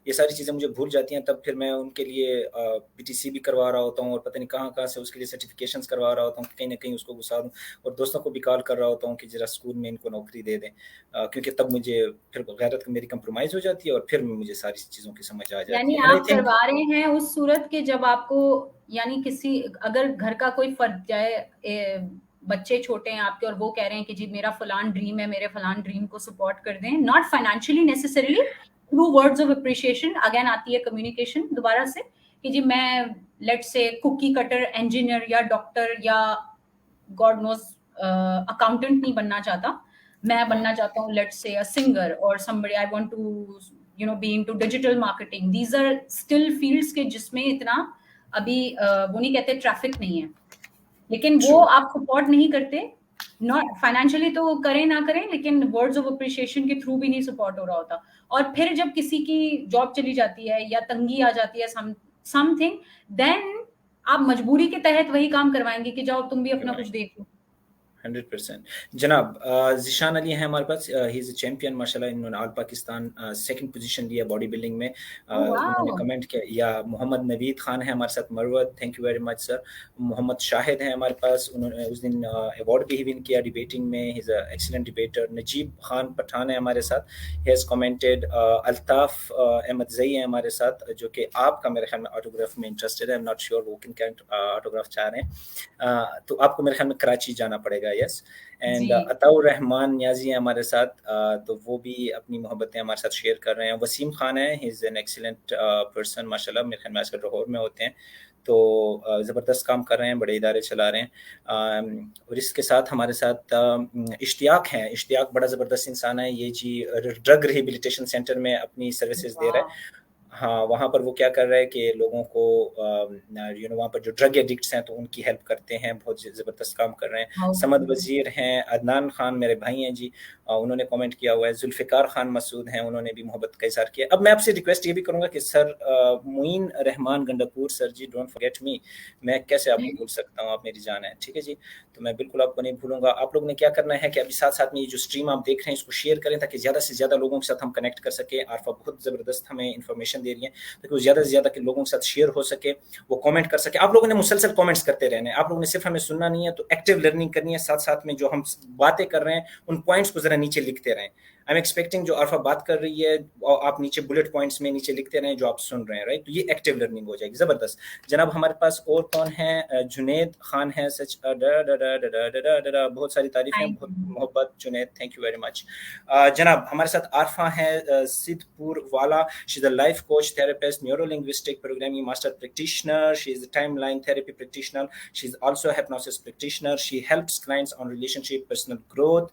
ये सारी चीज़ें मुझे भूल जाती हैं, तब फिर मैं उनके लिए पीटीसी भी करवा रहा होता हूँ और पता नहीं कहाँ से उसके लिए सर्टिफिकेशंस करवा रहा होता हूँ, कहीं ना कहीं उसको घुसा दूँ, और दोस्तों को भी कॉल कर रहा होता हूँ कि जरा स्कूल में इनको नौकरी दे दें, क्योंकि तब मुझे फिर गैरत मेरी कंप्रोमाइज़ हो जाती है और फिर मुझे सारी चीज़ों की समझ आ जाती यानी है। आप करवा रहे हैं उस सूरत के जब आपको, यानी किसी अगर घर का कोई फर्द जाए, बच्चे छोटे हैं आपके और वो कह रहे हैं कि जी मेरा फलान ड्रीम है, मेरे फलान ड्रीम को सपोर्ट कर दें, not financially necessarily, through words of appreciation, again आती है कम्युनिकेशन दोबारा से कि जी मैं let's say cookie cutter engineer या डॉक्टर या गॉड नोज अकाउंटेंट नहीं बनना चाहता, मैं बनना चाहता हूँ लेट्स से अ सिंगर और somebody I want to be into digital marketing, these are still fields के जिसमें इतना अभी वो नहीं कहते ट्रैफिक नहीं है, लेकिन वो आप सपोर्ट नहीं करते, नॉट फाइनेंशियली तो करें ना करें, लेकिन वर्ड्स ऑफ अप्रिशिएशन के थ्रू भी नहीं सपोर्ट हो रहा होता, और फिर जब किसी की जॉब चली जाती है या तंगी आ जाती है समथिंग, देन आप मजबूरी के तहत वही काम करवाएंगे कि जाओ तुम भी अपना कुछ देख लो। 100%। जनाब ज़िशान अली हैं हमारे पास, ही इज़ अ चैंपियन माशाल्लाह, इन्होंने ऑल पाकिस्तान सेकंड पोजीशन लिया बॉडी बिल्डिंग में। उन्होंने वाह, कमेंट किया। या मोहम्मद नवीद खान है हमारे साथ, Marwat, thank you very much sir. Mohammad Shahid हैं हमारे पास, उन्होंने उस दिन अवार्ड भी विन किया डिबेटिंग में, he is a excellent debater. Najeeb Khan Pathan है हमारे साथ, he has commented. Altaf Ahmad Zai है हमारे साथ, जो कि आपका मेरे ख्याल में ऑटोग्राफ में इंटरेस्टेड है। आई एम नॉट श्योर वो किन ऑटोग्राफ चाह रहे हैं, तो आपको मेरे ख्याल में कराची जाना पड़ेगा। यस। एंड जी, अताउर रहमान नियाजी है हमारे साथ, तो वो भी अपनी मोहब्बतें हमारे साथ शेयर कर रहे हैं। वसीम खान है, he is an excellent person माशाल्लाह, मेरे ख्याल में आजकल लाहौर में होते हैं, तो ज़बरदस्त काम कर रहे हैं, बड़े इदारे चला रहे हैं। और इसके साथ हमारे साथ इश्तियाक हैं। इश्तियाक बड़ा ज़बरदस्त इंसान है, ये जी ड्रग रिहेबिलिटेशन सेंटर में अपनी सर्विसेज दे रहा है। हाँ, वहाँ पर वो क्या कर रहा है कि लोगों को वहाँ पर जो ड्रग एडिक्ट्स हैं तो उनकी हेल्प करते हैं, बहुत ज़बरदस्त काम कर रहे हैं। हाउ समद वज़ीर हैं, अदनान खान मेरे भाई हैं जी, उन्होंने कमेंट किया हुआ है। जुल्फ़िकार खान मसूद हैं, उन्होंने भी मोहब्बत का इज़हार किया। अब मैं आपसे रिक्वेस्ट ये भी करूँगा कि sir Moin Rahman Gandapur sir ji, don't forget me, मैं कैसे आपको भूल सकता हूँ, आप मेरी जान है, ठीक है जी। तो मैं बिल्कुल आपको नहीं भूलूंगा। आप लोगों ने क्या करना है कि अभी साथ साथ में ये जो स्ट्रीम आप देख रहे हैं इसको शेयर करें, ताकि ज़्यादा से ज़्यादा लोगों के साथ हम कनेक्ट कर सकें। आरफा बहुत ज़बरदस्त हमें इन्फॉर्मेशन दे रही है, ताकि वो ज़्यादा से ज़्यादा के लोगों के साथ शेयर हो सके, वो कमेंट कर सके। आप लोगों ने मुसलसल कमेंट्स करते रहने, आप लोगों ने सिर्फ हमें सुनना नहीं है, तो एक्टिव लर्निंग करनी है। साथ साथ में जो हम बातें कर रहे हैं उन पॉइंट्स को ज़रा नीचे लिखते रहें। आई एम एक्सपेक्टिंग जो आरफा बात कर रही है आप नीचे बुलेट पॉइंट्स में नीचे लिखते रहें जो आप सुन रहे हैं, राइट। तो ये एक्टिव लर्निंग हो जाएगी। ज़बरदस्त। जनाब हमारे पास और कौन है? जुनेद खान है। सच बहुत सारी तारीफें, थैंक बहुत यू। मोहब्बत Junaid, thank you very much. जनाब हमारे साथ आरफा है सिद्धपुर वाला। She is a life coach, therapist, neuro linguistic programming master practitioner, she is a timeline therapy practitioner, she is also a hypnosis practitioner, she helps clients on relationship, personal growth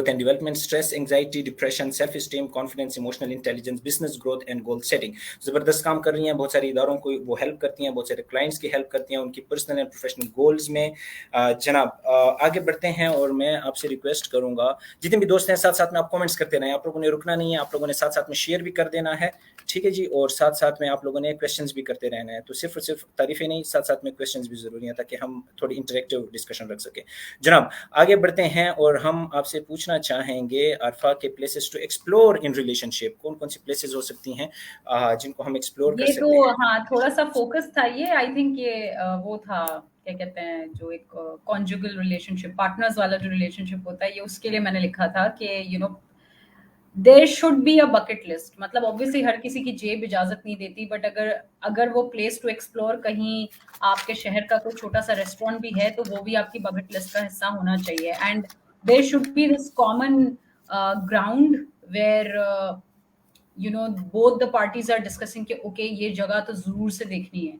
and development, stress, anxiety, depression, self esteem, confidence, emotional intelligence, business growth and goal setting। जबरदस्त काम कर रही हैं, बहुत सारे इदारों को वो हेल्प करती हैं, बहुत सारे क्लाइंट्स की हेल्प करती हैं उनकी पर्सनल एंड प्रोफेशनल गोल्स में। जनाब आगे बढ़ते हैं और मैं आपसे रिक्वेस्ट करूंगा, जितने भी दोस्त हैं साथ साथ में आप कमेंट्स करते रहें, आप लोगों ने रुकना नहीं है, आप लोगों ने साथ साथ में शेयर भी कर देना है, ठीक है जी। और साथ साथ में आप लोगों ने क्वेश्चंस भी करते रहना है, तो सिर्फ और सिर्फ तारीफें नहीं, साथ साथ में क्वेश्चंस भी जरूरी है, ताकि हम थोड़ी इंटरेक्टिव डिस्कशन रख सके। जनाब आगे बढ़ते हैं और हम आपसे पूछना चाहेंगे आरफा के places to explore in relationship, कौन कौन सी प्लेसेस हो सकती हैं जिनको हम एक्सप्लोर कर ये तो सकते हैं। हाँ, थोड़ा सा फोकस था ये, आई थिंक ये वो था, क्या कहते हैं, जो एक कॉन्जुगल रिलेशनशिप, पार्टनर्स वाला जो रिलेशनशिप होता है, ये उसके लिए मैंने लिखा था कि there should be a bucket list. मतलब ऑब्वियसली हर किसी की जेब इजाजत नहीं देती, बट अगर अगर वो प्लेस टू एक्सप्लोर कहीं आपके शहर का कोई छोटा सा रेस्टोरेंट भी है, तो वो भी आपकी बकेट लिस्ट का हिस्सा होना चाहिए। And there should be this common ground where both the parties are discussing कि ओके ये जगह तो जरूर से देखनी है।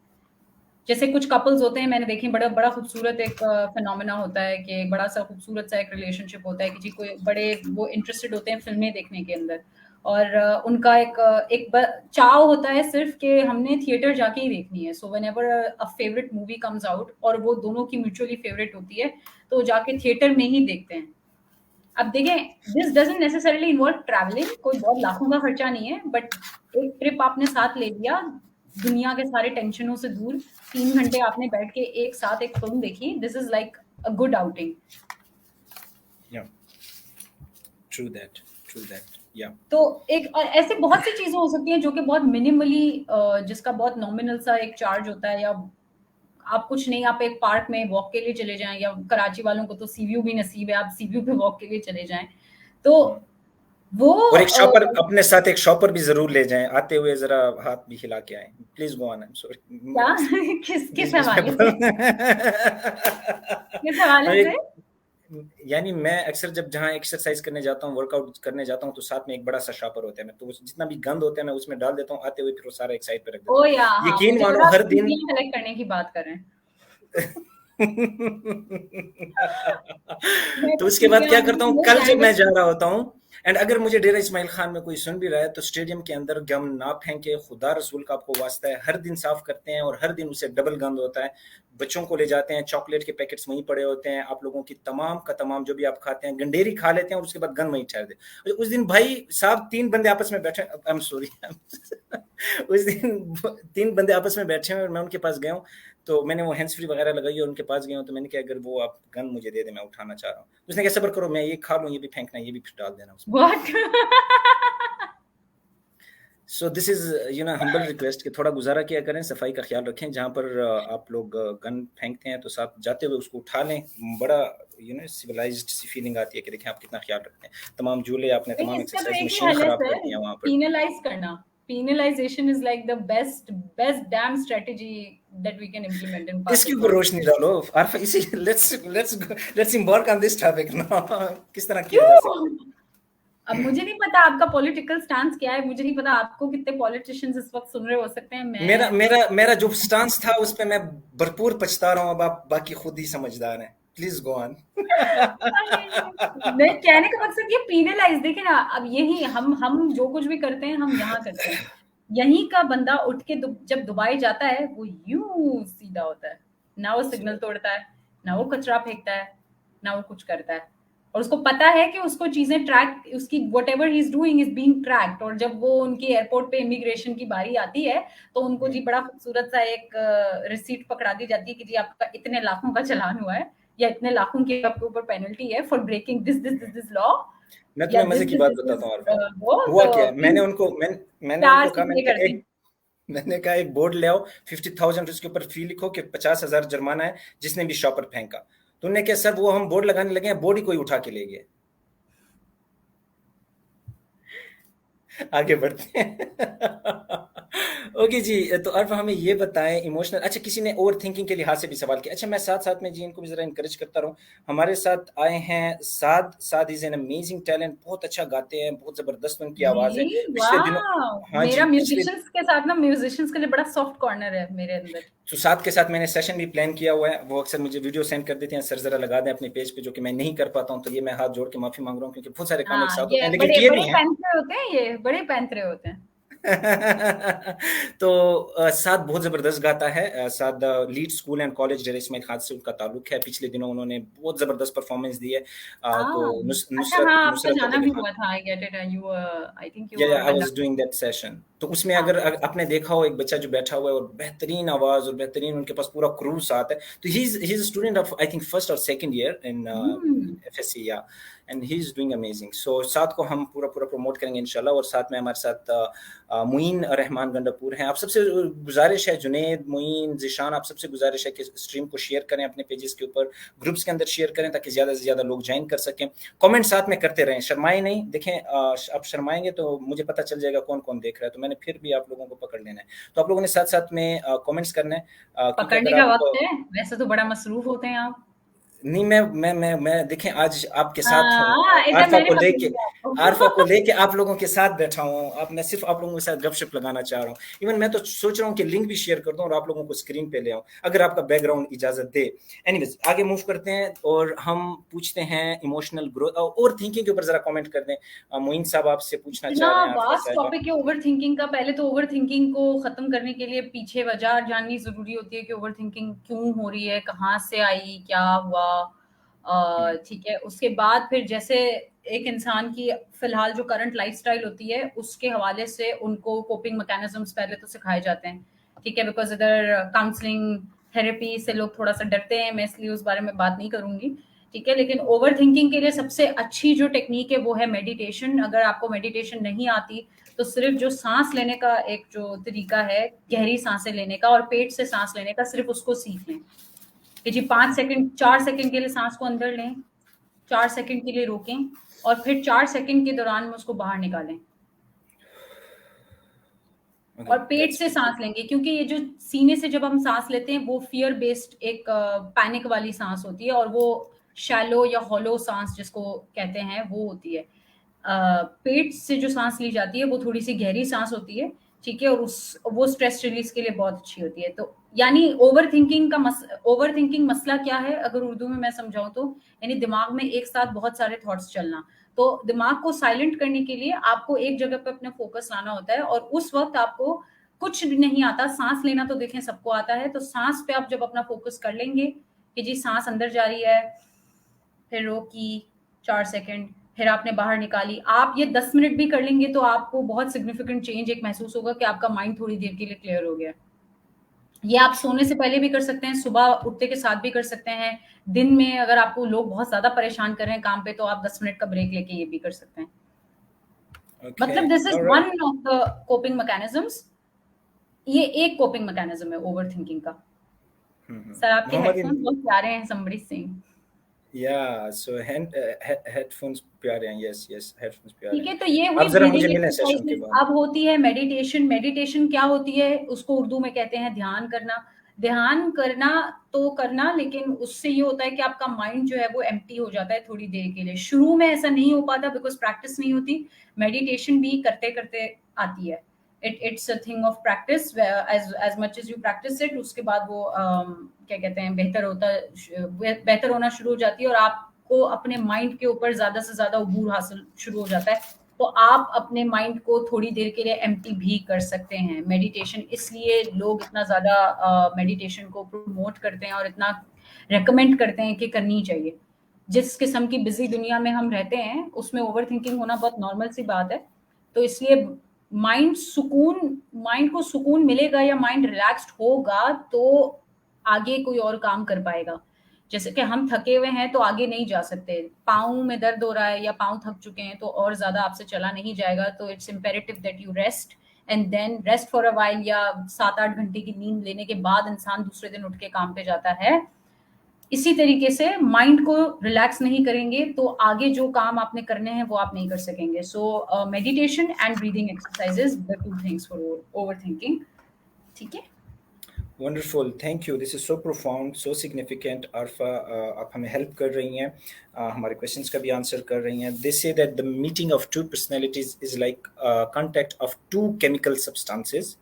जैसे कुछ कपल्स होते हैं, मैंने देखे, बड़ा बड़ा खूबसूरत एक फिनोमेना होता है कि बड़ा सा खूबसूरत सा एक रिलेशनशिप होता है कि जी कोई बड़े वो इंटरेस्टेड होते हैं फिल्में देखने के अंदर, और उनका चाव होता है सिर्फ कि हमने थिएटर जाके ही देखनी है। So when ever a favourite movie comes out और वो दोनों की म्यूचुअली फेवरेट होती है, तो जाके थिएटर में ही देखते हैं। अब देखें, this doesn't necessarily involve travelling, कोई बहुत लाखों का खर्चा नहीं है, बट एक ट्रिप आपने साथ ले लिया, दुनिया के सारे टेंशनों से दूर, 3 घंटे आपने बैठ के एक साथ एक फिल्म देखी, this is like a good outing. या ट्रू दैट या तो एक ऐसे बहुत सी चीजें हो सकती हैं जो कि बहुत मिनिमली, जिसका बहुत नॉमिनल सा एक चार्ज होता है, या आप कुछ नहीं, आप एक पार्क में वॉक के लिए चले जाएं, या कराची वालों को तो सीव्यू भी नसीब है, आप सीव्यू पे वॉक के लिए चले जाएं, तो वो और एक शॉपर अपने साथ, एक शॉपर भी जरूर ले जाएं, आते हुए जरा हाथ भी हिला के आए। Please go on, I am क्या सॉरी। किस बीच किस बीच में हवाले से, किस हवाले से? यानी मैं अक्सर जब जहाँ एक्सरसाइज करने जाता हूँ, वर्कआउट करने जाता हूँ, तो साथ में एक बड़ा सा शॉपर होता है, मैं तो जितना भी गंद होता है मैं उसमें डाल देता हूँ, आते हुए फिर वो सारा एक साइड पे रख देता ओ हूँ। या हाँ, यकीन मुझे मानो लगा आप हर दिन। चीटियां कलेक्ट करने की बात कर रहे हैं। मैं तो तो उसके बाद चीटियां क्या मुझे करता हूँ, मिल कल जब जाएंगे। मैं जा रहा होता हूँ, एंड अगर मुझे डेरा इस्माइल खान में कोई सुन भी रहा है, तो स्टेडियम के अंदर गम ना फेंके, खुदा रसूल का आपको वास्ता है, हर दिन साफ करते हैं और हर दिन उसे डबल गंद होता है। बच्चों को ले जाते हैं, चॉकलेट के पैकेट्स वहीं पड़े होते हैं, आप लोगों की तमाम का तमाम जो भी आप खाते हैं गंडेरी खा लेते हैं, और उसके बाद गंद वहीं ठहर दे। उस दिन भाई साहब 3 बंदे आपस में बैठे, आई एम सॉरी उस दिन 3 बंदे आपस में बैठे हुए और मैं उनके पास गया हूँ, तो मैंने वो हैंड्स फ्री वगैरह लगाई और उनके पास गया हूँ, तो मैंने कहा अगर वो आप गन मुझे दे दें, मैं उठाना चाह रहा हूँ। तो उसने कहा सब्र करो, मैं ये खा लूँ, ये भी फेंकना, ये भी डाल देना उसमें। What? So this is humble request कि थोड़ा गुजारा किया करें, सफाई का ख्याल रखें, जहाँ पर आप लोग गन फेंकते हैं तो साथ जाते हुए उसको उठा लें। बड़ा सिविलाइज्ड सी फीलिंग आती है कि देखें आप कितना ख्याल रखते हैं। तमाम झूले आपने, नहीं, तमाम इसका तो एक्सरसाइज एक ही मशीन हल है खराब कर सर, दिया वहाँ पर। पीनलाइज करना। Penalization is like the best damn strategy that we can implement in इसके ऊपर Pakistan. रोशनी डालो आरफा, इसी let's embark on this topic ना। किस तरह किया जा सकता है? क्यों? अब मुझे नहीं पता आपका पॉलिटिकल स्टांस क्या है, मुझे नहीं पता आपको कितने पॉलिटिशियंस इस वक्त सुन रहे हो सकते हैं। मेरा मैं मेरा मेरा जो स्टांस था उस पे मैं भरपूर पछता रहा हूँ। अब आप बाकी खुद ही समझदार हैं, प्लीज गो ऑन। मैं कहने का मकसद ये पीनलाइज, देखिए ना, अब यही हम जो कुछ भी करते हैं हम यहाँ करते हैं। यहीं का बंदा उठ के जब दुबई जाता है वो यूं सीधा होता है, ना वो सिग्नल तोड़ता है, ना वो कचरा फेंकता है, ना वो कुछ करता है। और उसको पता है कि उसको चीजें ट्रैक, उसकी what ever he is doing is being tracked. और जब वो उनकी एयरपोर्ट पे इमिग्रेशन की बारी आती है तो उनको जी बड़ा खूबसूरत सा एक रिसीट पकड़ा दी जाती है कि जी आपका इतने लाखों का चालान हुआ है, या इतने लाखों की आपके ऊपर पेनल्टी है फॉर ब्रेकिंग दिस लॉ, मैं या तुम्हें मजे दिस की दिस बात दिस बताता दिस हूँ आरफा। वो हुआ तो क्या है, प्लीज मैंने प्यार उनको से कहा, पे कर दें। मैंने कहा एक बोर्ड ले आओ 50,000, उसके ऊपर फी लिखो कि 50,000 जुर्माना है जिसने भी शॉपर फेंका। तो उन्होंने कहा सर वो हम बोर्ड लगाने लगे हैं, बोर्ड ही कोई उठा के ले गए। आगे बढ़ते हैं। ओके जी, तो अब हमें ये बताएं इमोशनल, अच्छा किसी ने ओवर थिंकिंग के लिहाज से भी सवाल किया। अच्छा मैं साथ साथ में जी इनको भी जरा इंकरेज करता रहूं। हमारे साथ आए हैं साद। साद इज एन अमेजिंग टैलेंट, बहुत अच्छा गाते हैं, बहुत जबरदस्त उनकी आवाज है। रियली पिछले दिनों, वाह, हाँ जी मेरा पिछले, म्यूजिशियंस के साथ ना, म्यूजिशियंस के लिए बड़ा सॉफ्ट कॉर्नर है मेरे अंदर। तो साथ के साथ मैंने सेशन भी प्लान किया हुआ है। वो अक्सर मुझे वीडियो सेंड कर देते हैं, सर जरा लगा दें अपने पेज पे, जो कि मैं नहीं कर पाता हूँ। तो ये मैं हाथ जोड़ के माफी मांग रहा हूँ, क्योंकि बहुत सारे काम एक हाँ, साथ होते ये हैं लेकिन बड़े किए बड़े नहीं है। पैंतरे होते हैं, ये बड़े पैंतरे होते हैं। तो साद बहुत जबरदस्त गाता है। साद लीड स्कूल एंड कॉलेज डेरा इस्माइल खान से उनका ताल्लुक है। पिछले दिनों उन्होंने बहुत जबरदस्त परफॉर्मेंस दी है। तो हाँ, अच्छा, नुसरत हाँ, आपका नुसरत जाना फतेह भी अली खान, हुआ था, I get it, you I think you या were I was conducting. Doing that session. तो उसमें हाँ, अगर आपने देखा हो एक बच्चा जो बैठा हुआ है और बेहतरीन आवाज और बेहतरीन, उनके पास पूरा क्रू साथ है। तो he is student of I think first और second year in hmm, FSc, या and he is doing amazing. So साथ को हम पूरा पूरा प्रमोट करेंगे इंशाल्लाह। और साथ में हमारे साथ मुईन रहमान गंडापुर हैं। आप सबसे गुजारिश है, जुनेद, मुईन, जिशान, आप सबसे गुजारिश है कि स्ट्रीम को शेयर करें अपने पेजेस के ऊपर, ग्रुप्स के अंदर शेयर करें, ताकि ज्यादा से ज्यादा लोग ज्वाइन कर सकें। कमेंट साथ में करते रहें, शर्माए नहीं। देखें आप शर्माएंगे तो मुझे पता चल जाएगा कौन कौन देख रहा है, तो मैंने फिर भी आप लोगों को पकड़ लेना है। तो आप लोगों ने साथ साथ में कमेंट्स करना है, क्योंकि पकड़ने अगर का आप, वक्त है, वैसे तो बड़ा मसरूफ होते हैं आप। नहीं मैं देखें आज आपके साथ हूँ, हाँ, इधर आरफा मैंने को पकड़ लेके, लिया आपको। आरफा को लेके आप लोगों के साथ बैठा हूँ। अब मैं सिर्फ आप लोगों के साथ गपशप लगाना चाह रहा हूँ। इवन मैं तो सोच रहा हूँ कि लिंक भी शेयर कर दूं और आप लोगों को स्क्रीन पे ले आऊं, अगर आपका बैकग्राउंड इजाजत दे। एनीवेज आगे मूव करते हैं और हम पूछते हैं इमोशनल ग्रोथ और थिंकिंग के ऊपर जरा कमेंट कर दें। मोइन साहब आपसे पूछना इतना चाह रहे हैं, आरफा वास्ट साहिबा। टॉपिक है ओवर थिंकिंग का। पहले तो ओवर थिंकिंग को खत्म करने के लिए पीछे वजह जाननी जरूरी होती है कि ओवर थिंकिंग क्यों हो रही है, कहाँ से आई, क्या हुआ। ठीक है, उसके बाद फिर जैसे एक इंसान की फिलहाल जो करंट लाइफस्टाइल होती है उसके हवाले से उनको कोपिंग मैकेनिज्म्स पहले तो सिखाए जाते हैं। ठीक है, बिकॉज इधर काउंसलिंग थेरेपी से लोग थोड़ा सा डरते हैं, मैं इसलिए उस बारे में बात नहीं करूंगी। ठीक है, लेकिन ओवर थिंकिंग के लिए सबसे अच्छी जो टेक्निक है वो है मेडिटेशन। अगर आपको मेडिटेशन नहीं आती तो सिर्फ जो सांस लेने का एक जो तरीका है, गहरी सांसें लेने का और पेट से सांस लेने का, सिर्फ उसको सीख लें कि जी 5 सेकंड, 4 सेकंड के लिए सांस को अंदर लें, 4 सेकंड के लिए रोकें और फिर 4 सेकंड के दौरान में उसको बाहर निकालें ओके और पेट दैट्स से सांस लेंगे। क्योंकि ये जो सीने से जब हम सांस लेते हैं वो फियर बेस्ड एक पैनिक वाली सांस होती है और वो शैलो या हॉलो सांस जिसको कहते हैं वो होती है। पेट से जो सांस ली जाती है वो थोड़ी सी गहरी सांस होती है। ठीक है, और उस वो स्ट्रेस रिलीज के लिए बहुत अच्छी होती है। तो यानी ओवर थिंकिंग मसला क्या है, अगर उर्दू में मैं समझाऊं तो यानी दिमाग में एक साथ बहुत सारे थॉट्स चलना। तो दिमाग को साइलेंट करने के लिए आपको एक जगह पे अपना फोकस लाना होता है और उस वक्त आपको कुछ भी नहीं आता। सांस लेना तो देखें सबको आता है, तो सांस पे आप जब अपना फोकस कर लेंगे कि जी सांस अंदर जा रही है, फिर रोकी 4 सेकंड, फिर आपने बाहर निकाली, आप ये 10 मिनट भी कर लेंगे तो आपको बहुत सिग्निफिकेंट चेंज एक महसूस होगा कि आपका माइंड थोड़ी देर के लिए क्लियर हो गया। ये आप सोने से पहले भी कर सकते हैं, सुबह उठते के साथ भी कर सकते हैं, दिन में अगर आपको लोग बहुत ज्यादा परेशान कर रहे हैं काम पे तो आप 10 मिनट का ब्रेक लेके ये भी कर सकते हैं। मतलब Okay, this is all right. One of the coping mechanisms. ये एक कोपिंग मैकेनिज्म है ओवर थिंकिंग का। सर आपके Mohammed, हेडफोन्स बहुत प्यारे हैं, somebody saying। yeah, so headphones प्यारे हैं, yes, yes, headphones प्यारे ठीक हैं। है, तो ये हुई आप जरा मुझे ब्रीदिंग मिलें सेशन के एक्सरसाइजेस। बाद। अब होती है मेडिटेशन। मेडिटेशन क्या होती है, उसको उर्दू में कहते हैं ध्यान करना। ध्यान करना तो करना, लेकिन उससे ये होता है कि आपका माइंड जो है वो एम्प्टी हो जाता है थोड़ी देर के लिए। शुरू में ऐसा नहीं हो पाता बिकॉज प्रैक्टिस नहीं होती। मेडिटेशन भी करते करते आती है। It's a thing of practice. As much as you practice it, उसके बाद वो क्या कहते हैं, बेहतर होना शुरू हो जाती है और आपको अपने माइंड के ऊपर ज्यादा से ज्यादा उबूर हासिल शुरू हो जाता है। तो आप अपने माइंड को थोड़ी देर के लिए एम्प्टी भी कर सकते हैं। मेडिटेशन, इसलिए लोग इतना ज्यादा मेडिटेशन को प्रमोट करते हैं और इतना रेकमेंड करते हैं कि करनी चाहिए। जिस किस्म की बिजी दुनिया में हम रहते हैं उसमें ओवर थिंकिंग होना बहुत नॉर्मल सी बात है। तो इसलिए माइंड को सुकून मिलेगा या माइंड रिलैक्स्ड होगा तो आगे कोई और काम कर पाएगा। जैसे कि हम थके हुए हैं तो आगे नहीं जा सकते, पाँव में दर्द हो रहा है या पाँव थक चुके हैं तो और ज्यादा आपसे चला नहीं जाएगा। तो it's imperative that you rest and then rest for a while, या 7-8 घंटे की नींद लेने के बाद इंसान दूसरे दिन उठ के काम पे जाता है। इसी तरीके से माइंड को रिलैक्स नहीं करेंगे तो आगे जो काम आपने करने हैं वो आप नहीं कर सकेंगे। So meditation and breathing exercises, the two things for over thinking. ठीक है। Wonderful, thank you, this is so profound, so significant. Arfa, आप हमें हेल्प कर रही हैं, हमारे क्वेश्चंस का भी आंसर कर रही हैं। They say that the meeting of two personalities is like contact of two chemical substances.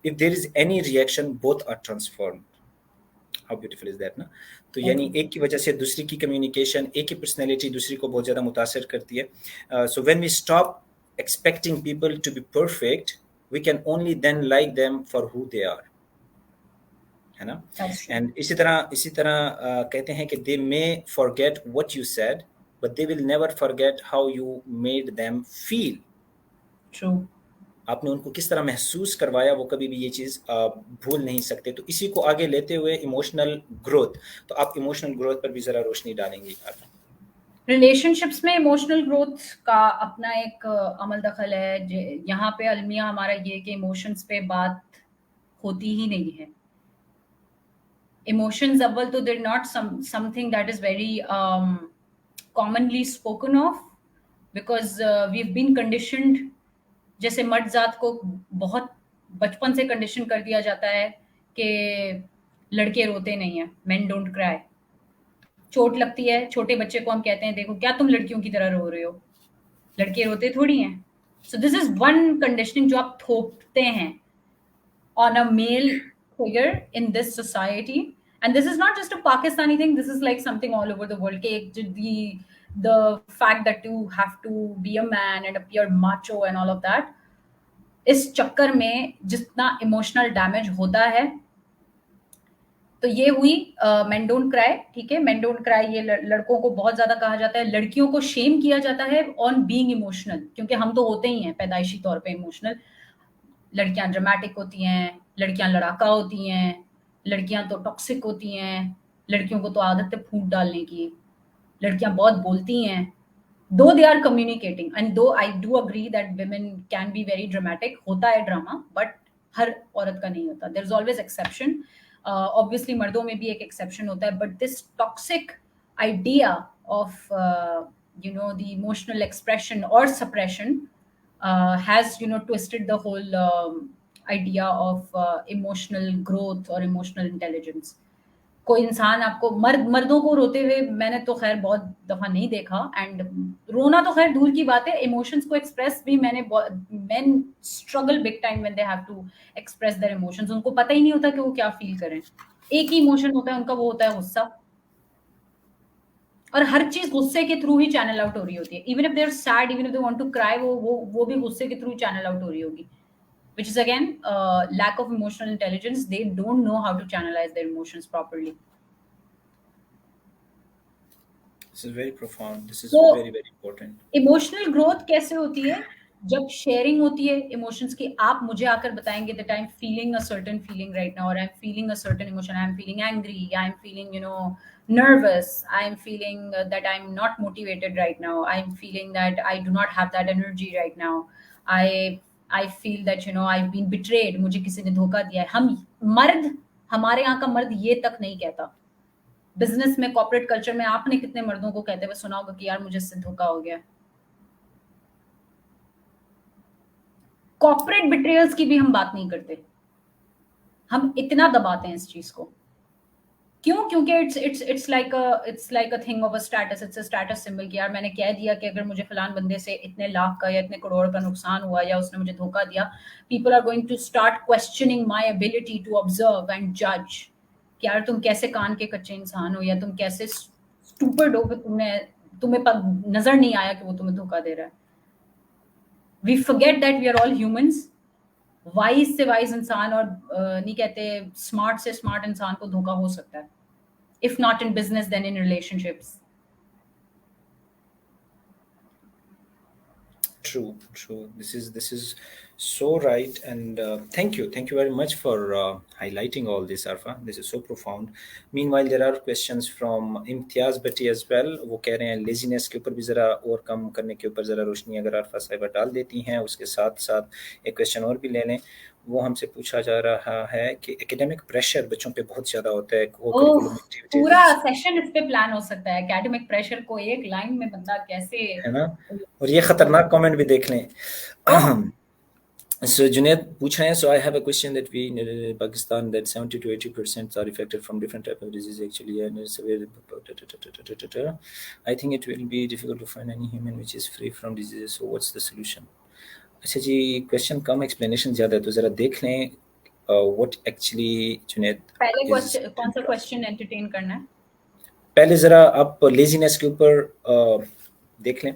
If there is any reaction, both are transformed. How beautiful is that ना। तो यानी एक की वजह से दूसरी की कम्युनिकेशन, एक की पर्सनैलिटी दूसरी को बहुत ज़्यादा मुतासर करती है। So when we stop expecting people to be perfect, we can only then like them for who they are, है ना। That's true. एंड इसी तरह कहते हैं कि they may forget what you said, but they will never forget how you made them feel. True. आपने उनको किस तरह महसूस करवाया, वो कभी भी ये चीज़ भूल नहीं सकते। तो इसी को आगे लेते हुए इमोशनल ग्रोथ, तो आप इमोशनल ग्रोथ पर भी ज़रा रोशनी डालेंगी आप। रिलेशनशिप्स में इमोशनल ग्रोथ का अपना एक अमल दखल है। यहाँ पे अलमिया हमारा ये कि इमोशंस पे बात होती ही नहीं है। इमोशंस अव्वल तो there not something that is very commonly spoken of, because we have been conditioned. जैसे मर्द जात को बहुत बचपन से कंडीशन कर दिया जाता है कि लड़के रोते नहीं है, मेन डोंट क्राई। चोट लगती है छोटे बच्चे को, हम कहते हैं देखो क्या तुम लड़कियों की तरह रो रहे हो, लड़के रोते थोड़ी हैं। सो दिस इज वन कंडीशनिंग जो आप थोपते हैं on a male figure in this society. And this is not just a Pakistani thing, this is like something all over the world. The fact that you have to be a man and appear macho and all of that, इस चक्कर में जितना इमोशनल डैमेज होता है। तो ये हुई मेन डोंट क्राई। ठीक है, मेन डोंट क्राई ये लड़कों को बहुत ज्यादा कहा जाता है। लड़कियों को शेम किया जाता है ऑन बीइंग इमोशनल, क्योंकि हम तो होते ही हैं पैदाइशी तौर पे इमोशनल। लड़कियां ड्रामेटिक होती हैं, लड़कियां लड़ाका होती हैं, लड़कियां तो टॉक्सिक होती हैं, लड़कियों को तो आदत है फूट डालने की, लड़कियां बहुत बोलती हैं। दो they are communicating and though I do agree that women can be very dramatic, होता है ड्रामा, बट हर औरत का नहीं होता। There is always exception. Obviously मर्दों में भी एक एक्सेप्शन होता है, but this toxic idea of the emotional expression और suppression has twisted the whole idea of emotional growth और emotional intelligence। कोई इंसान आपको मर्दों को रोते हुए मैंने तो खैर बहुत दफा नहीं देखा, एंड रोना तो खैर दूर की बात है, इमोशंस को एक्सप्रेस भी men struggle big time when they have to express their emotions. उनको पता ही नहीं होता कि वो क्या फील करें। एक ही इमोशन होता है उनका, वो होता है गुस्सा, और हर चीज गुस्से के थ्रू ही चैनल आउट हो रही होती है। Even if they are sad, even if they want to cry, वो भी गुस्से के थ्रू चैनल आउट हो रही होगी, which is again lack of emotional intelligence. They don't know how to channelize their emotions properly. This is very profound. This is तो very, very important. Emotional growth कैसे होती है? जब शेयरिंग होती है इमोशंस की, आप मुझे आकर बताएंगे that I am feeling a certain feeling right now, और I am feeling a certain emotion, I am feeling angry, I am feeling nervous, I am feeling that I'm not motivated right now, I'm feeling that I do not have that energy right now, i I feel that I've been betrayed, मुझे किसी ने धोखा दिया है. हम मर्द, हमारे यहाँ का मर्द ये तक नहीं कहता. बिजनेस में, कॉर्पोरेट कल्चर में आपने कितने मर्दों को कहते हुए सुना होगा कि यार मुझे इससे धोखा हो गया. कॉर्पोरेट बिट्रेयल्स की भी हम बात नहीं करते. हम इतना दबाते हैं इस चीज को. क्यों? क्योंकि it's like a thing of a status. It's a status symbol कि यार मैंने कह दिया कि अगर मुझे फलान बंदे से इतने लाख का या इतने करोड़ का नुकसान हुआ या उसने मुझे धोखा दिया, people are going to start questioning my ability to observe and जज कि यार तुम कैसे कान के कच्चे इंसान हो, या तुम कैसे स्टूपिड हो कि तुम्हें नजर नहीं आया कि वो तुम्हें धोखा दे रहा है. We forget that we are all humans. Wise से वाइज इंसान और नहीं कहते स्मार्ट से स्मार्ट इंसान को धोखा हो सकता है, if not in business then in relationships. True, true. This is so right, and thank you very much for highlighting all this, Arfa. This is so profound. Meanwhile, there are questions from Imtiaz Bhatti as well. वो कह रहे हैं लेजीनेस के ऊपर भी जरा और कम करने के ऊपर जरा रोशनी अगर आरफा साहिबा डाल देती हैं. उसके साथ साथ एक क्वेश्चन और भी ले लें. वो हमसे पूछा जा रहा है कि एकेडमिक प्रेशर बच्चों पे बहुत ज्यादा होता है. ओह, पूरा सेशन इस पे प्लान हो सकता है. एकेडमिक प्रेशर को एक लाइन में बंदा कैसे, है ना. और ये खतरनाक कमेंट भी देख लें. So Junaid पूछ रहे हैं, so I have a question that we in Pakistan that 70 to 80% are affected from different type of disease actually, and it's very, I think it will be difficult to find any human which is free from diseases. So what's the solution? अच्छा जी, क्वेश्चन कम, एक्सप्लेनेशन ज्यादा है, तो जरा देख लें व्हाट एक्चुअली जुनैद. पहले कौन सा क्वेश्चन एंटरटेन करना है? पहले जरा आप लेजीनेस के ऊपर देख लें.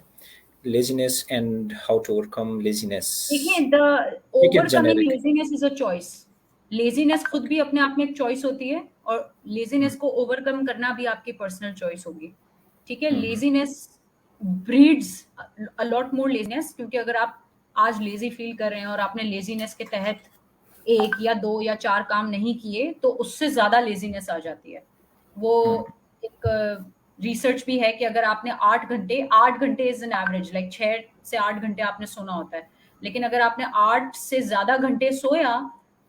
Laziness and how to overcome laziness. देखिए, the overcoming laziness is a choice. Laziness खुद भी अपने आप में एक चॉइस होती है, और लेजीनेस को ओवरकम करना भी आपकी पर्सनल चॉइस होगी. ठीक है. Laziness breeds a lot more laziness, क्योंकि अगर आप आज लेजी फील कर रहे हैं और आपने लेजीनेस के तहत 1 या 2 या 4 काम नहीं किए, तो उससे ज्यादा लेजीनेस आ जाती है. वो एक रिसर्च भी है कि अगर आपने 8 घंटे इज एन एवरेज, लाइक 6 से 8 घंटे आपने सोना होता है, लेकिन अगर आपने 8 से ज्यादा घंटे सोया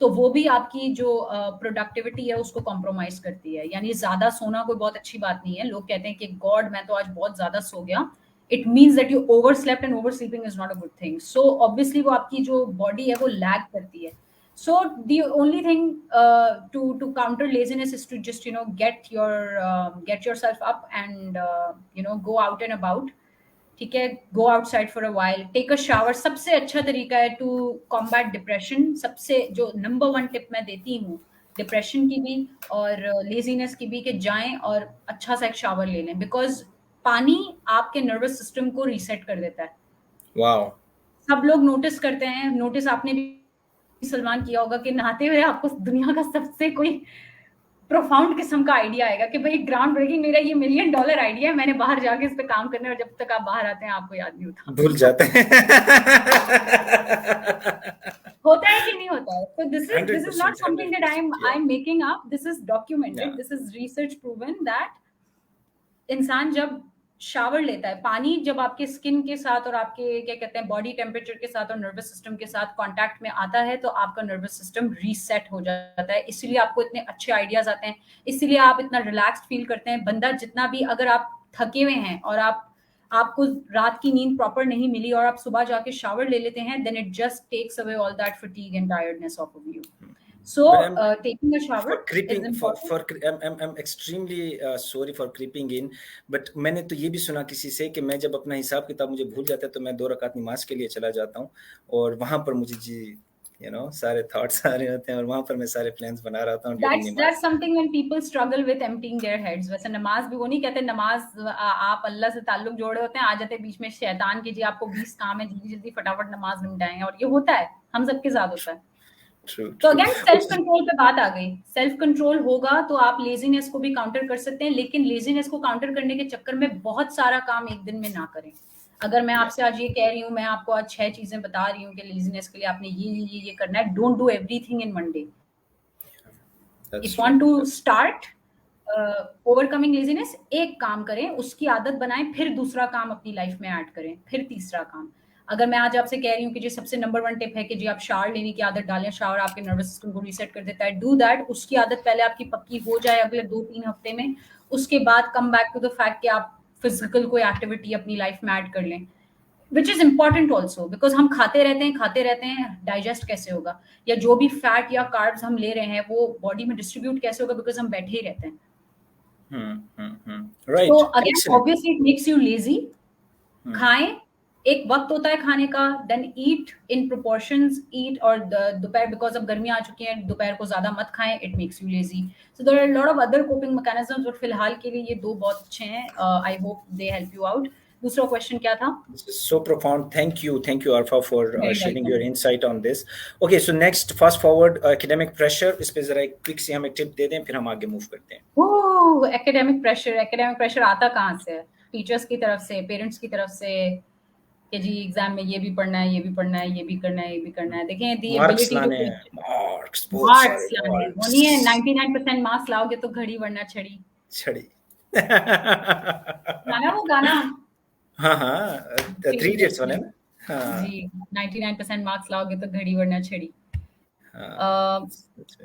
तो वो भी आपकी जो प्रोडक्टिविटी है उसको कॉम्प्रोमाइज करती है. यानी ज्यादा सोना कोई बहुत अच्छी बात नहीं है. लोग कहते हैं कि गॉड मैं तो आज बहुत ज्यादा सो गया. It means that you over slept, and over sleeping is not a good thing. So obviously वो आपकी जो बॉडी है वो लैग करती है. So the only thing to counter laziness is to just get yourself up and go out and about. ठीक है. Go outside for a while, take a shower. सबसे अच्छा तरीका है to combat depression. सबसे जो नंबर 1 टिप मैं देती हूँ डिप्रेशन की भी और लेजीनेस की भी, कि जाएं और अच्छा सा एक शावर ले लें, बिकॉज पानी आपके नर्वस सिस्टम को रीसेट कर देता है. वाओ. सब लोग नोटिस करते हैं, नोटिस आपने भी सलमान किया होगा कि नहाते हुए आपको दुनिया का सबसे कोई प्रोफाउंड किस्म का आइडिया आएगा कि भाई ग्राउंड ब्रेकिंग, मेरा ये $1 मिलियन आइडिया है, मैंने बाहर जाके इस पे काम करना है. और जब तक आप बाहर आते हैं आपको याद नहीं होता, भूल जाते हैं. होता है कि नहीं होता है. So this is not something that I'm making up. This is documented. Yeah. This is research proven that इंसान जब शावर लेता है, पानी जब आपके स्किन के साथ और आपके क्या कहते हैं बॉडी टेम्परेचर के साथ और नर्वस सिस्टम के साथ कांटेक्ट में आता है, तो आपका नर्वस सिस्टम रीसेट हो जाता है. इसलिए आपको इतने अच्छे आइडियाज आते हैं, इसलिए आप इतना रिलैक्स्ड फील करते हैं. बंदा जितना भी, अगर आप थके हुए हैं और आपको रात की नींद प्रॉपर नहीं मिली और आप सुबह जाके शावर ले लेते हैं, then it just takes away all that fatigue and tiredness of you. So taking a shower creeping is important. I'm extremely sorry for creeping in, but मैंने तो ये भी सुना किसी से कि मैं जब अपना हिसाब किताब मुझे भूल जाता है तो मैं 2 रकात नमाज के लिए चला जाता हूँ, और वहां पर मुझे जी सारे थॉट्स आ रहे होते हैं, और वहां पर मैं सारे प्लान्स बना रहा था. That's something when people struggle with emptying their heads. वैसे नमाज भी, वो नहीं कहते नमाज आप अल्लाह से ताल्लुक जोड़े होते हैं, आ जाते बीच में शैतान के जी आपको 20 काम है, जल्दी जल्दी फटाफट नमाज निपटाएं, और ये होता है, हम सबके साथ होता है. ट्रू तो ट्रू। अगेन सेल्फ कंट्रोल पे बात आ गई। सेल्फ कंट्रोल होगा तो आप लेजीनेस को भी काउंटर कर सकते हैं, लेकिन लेजीनेस को काउंटर करने के चक्कर में बहुत सारा काम एक दिन में ना करें। अगर मैं आपसे आज ये कह रही हूँ, मैं आपको आज 6 चीजें बता रही हूँ कि लेजीनेस के लिए आपने ये करना है, don't do everything in one day. That's if true. Want to start overcoming laziness, एक काम करें, उसकी आदत बनाएं, फिर दूसरा काम अपनी लाइफ में ऐड करें, फिर तीसरा काम। अगर मैं आज आपसे कह रही हूँ कि जी सबसे नंबर 1 टिप है कि जी आप शावर लेने की आदत डालें, शावर आपके नर्वस सिस्टम को रीसेट कर देता है, डू दैट। उसकी आदत पहले आपकी पक्की हो जाए अगले 2-3 हफ्ते में, उसके बाद come back to the fact कि आप फिजिकल कोई एक्टिविटी अपनी लाइफ में ऐड कर लें, which is important also, because हम खाते रहते हैं, डाइजेस्ट कैसे होगा, या जो भी फैट या कार्ब्स हम ले रहे हैं वो बॉडी में डिस्ट्रीब्यूट कैसे होगा, बिकॉज हम बैठे ही रहते हैं। तो right, again excellent. Obviously it makes you lazy. खाएं, एक वक्त होता है खाने का, देन ईट इन प्रोपोर्शंस, ईट। और दोपहर, बिकॉज अब गर्मी आ चुकी है, दोपहर को ज्यादा मत खाएं, it makes you lazy. So there are lot of other coping mechanisms, but फिलहाल के लिए ये 2 बहुत अच्छे हैं। आई होप दे हेल्प यू आउट। दूसरा क्वेश्चन क्या था? This is so profound. Thank you, Arfa, for very sharing welcome. your insight on this. Okay, so next, fast forward, academic pressure. इस पे जरा एक क्विक सी हमें टिप दे दें, फिर हम आगे मूव करते हैं। ओह, एकेडमिक प्रेशर आता कहाँ से है? टीचर्स की तरफ से, पेरेंट्स की तरफ से, कि जी एग्जाम में ये भी पढ़ना है, ये भी पढ़ना है, ये भी करना है, ये भी करना है। देखें, दी मार्क्स एबिलिटी टू लाने हैं, मार्क्स, बहुत मार्क्स सारे लाने, वो नहीं है मार्क्स। 99% मार्क्स लाओगे तो घड़ी वरना छड़ी, छड़ी। गाना वो गाना हाँ हाँ, थ्री थ्री इडियट्स इडियट्स वाले में। ना। हाँ जी, 99% मार्क्स लाओगे तो घड़ी वरना छड़ी। हाँ। अ,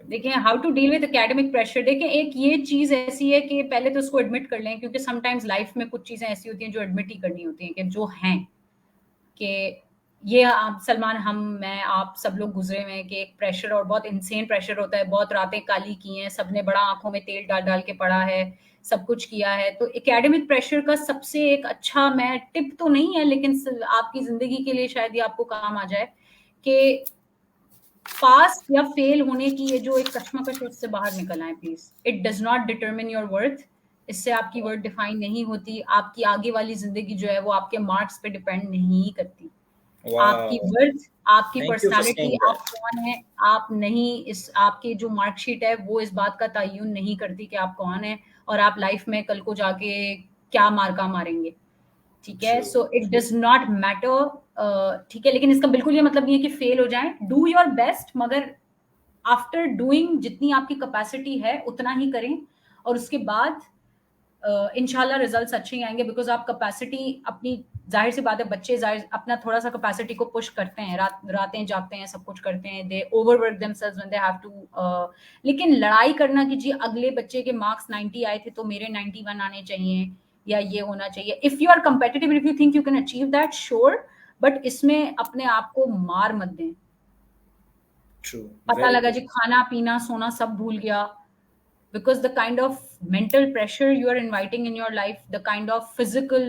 देखिए, how to deal with academic pressure. देखिए, एक ये चीज ऐसी है कि पहले तो उसको एडमिट कर लें, क्योंकि समटाइम्स लाइफ में कुछ चीजें ऐसी होती हैं जो एडमिट ही करनी होती हैं कि जो हैं, कि ये आप, सलमान, हम, मैं, आप सब लोग गुजरे हुए हैं कि एक प्रेशर, और बहुत इंसेन प्रेशर होता है, बहुत रातें काली की हैं, सबने बड़ा आंखों में तेल डाल डाल के पढ़ा है, सब कुछ किया है। तो एकेडमिक प्रेशर का सबसे एक अच्छा, मैं टिप तो नहीं है लेकिन आपकी जिंदगी के लिए शायद ये आपको काम आ जाए, कि पास या फेल होने की ये जो एक कश्मकश है, उससे बाहर निकल आए please. It does not determine your worth. इससे आपकी वर्थ डिफाइन नहीं होती। आपकी आगे वाली जिंदगी जो है वो आपके मार्क्स पे डिपेंड नहीं करती। आपकी वाह, वर्थ, आपकी thank you for personality, saying आप दैट। कौन है, आप नहीं, इस आपकी जो मार्कशीट है वो इस बात का तयन नहीं करती कि आप कौन है, और आप लाइफ में कल को जाके क्या मार्का मारेंगे। ठीक है, true. So it does not matter. ठीक है, लेकिन इसका बिल्कुल ये मतलब नहीं है कि फेल हो जाए। डू योर बेस्ट, मगर आफ्टर डूइंग जितनी आपकी कैपेसिटी है उतना ही करें, और उसके बाद इंशाल्लाह रिजल्ट्स अच्छे ही आएंगे, बिकॉज आप कैपेसिटी अपनी, जाहिर सी बात है, बच्चे जाहिर अपना थोड़ा सा कैपेसिटी को पुश करते हैं, रातें जागते हैं, सब कुछ करते हैं, they overwork themselves when they have to. लेकिन लड़ाई करना कि जी अगले बच्चे के मार्क्स 90 आए थे तो मेरे 91 आने चाहिए, या ये होना चाहिए, if you are competitive, if you think you can achieve that, sure, but इसमें अपने आप को मार मत दें। ट्रू, पता वेरी लगा ट्रू। जी खाना पीना सोना सब भूल गया, because the kind of mental pressure you are inviting in your life, the kind of physical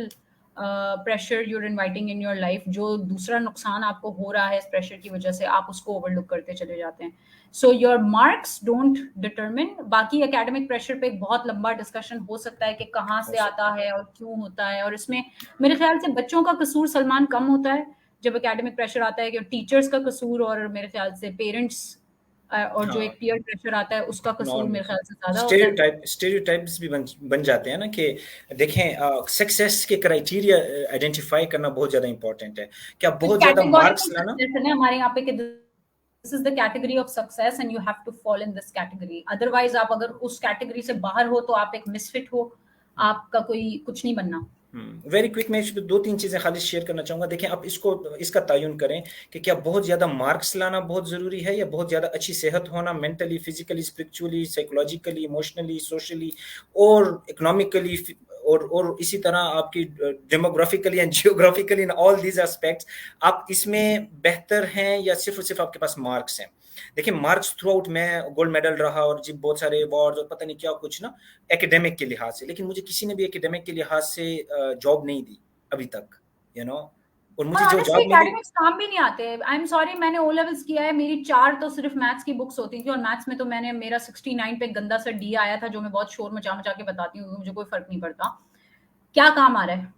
pressure you're inviting in your life, जो दूसरा नुकसान आपको हो रहा है इस प्रेशर की वजह से, आप उसको ओवरलुक करते चले जाते हैं। So your marks don't determine. बाकी एकेडमिक प्रेशर पे एक बहुत लंबा डिस्कशन हो सकता है कि कहाँ हो से आता सकता है। है और क्यों होता है, और इसमें मेरे ख्याल से बच्चों का कसूर, सलमान, कम होता है जब एकेडमिक प्रेशर आता है, कि टीचर्स का कसूर और मेरे ख्याल से पेरेंट्स और जो हाँ, एक पीयर प्रेशर आता है उसका कसूर नॉर्मल मेरे ख्याल से ज्यादा होता है। स्टेरियोटाइप्स भी बन जाते हैं ना, कि देखें, सक्सेस के क्राइटेरिया आइडेंटिफाई करना बहुत ज्यादा इंपॉर्टेंट है। क्या तो बहुत ज्यादा कैटेगोरिकल मार्क्स लाना। सक्सेस है ना हमारे यहाँ पे, कि this is the category of success and you have to fall in this category. Otherwise आप अगर उस कैटेगरी से बाहर हो तो आप एक मिसफिट हो, आपका कोई कुछ नहीं बनना। वेरी क्विक, मैं इस पे दो तीन चीजें खाली शेयर करना चाहूंगा। देखें, आप इसको इसका तयन करें कि क्या बहुत ज्यादा मार्क्स लाना बहुत जरूरी है, या बहुत ज्यादा अच्छी सेहत होना, mentally, physically, spiritually, psychologically, emotionally, socially और इकोनॉमिकली, और इसी तरह आपकी demographically and geographically, in all these aspects आप इसमें बेहतर हैं, या सिर्फ और सिर्फ आपके पास मार्क्स हैं। देखिए, मार्क्स थ्रू आउट मैं गोल्ड मेडल रहा और जी बहुत सारे अवार्ड और पता नहीं क्या कुछ ना, एकेडमिक के लिहाज से, लेकिन मुझे किसी ने भी एकेडमिक के लिहाज से जॉब नहीं दी अभी तक, यू नो। और और मुझे जो ऑनेस्टली जॉब मिली। एकेडमिक्स काम भी नहीं आते। आई एम सॉरी, मैंने ओ लेवल्स किया है, मेरी 4 तो सिर्फ मैथ्स की बुक्स होती थी, और मैथ्स में तो मैंने, मेरा 69 पे गंदा सा डी आया था, जो मैं बहुत शोर मचा मचा के बताती हूँ, मुझे कोई फर्क नहीं पड़ता। क्या काम आ रहा है?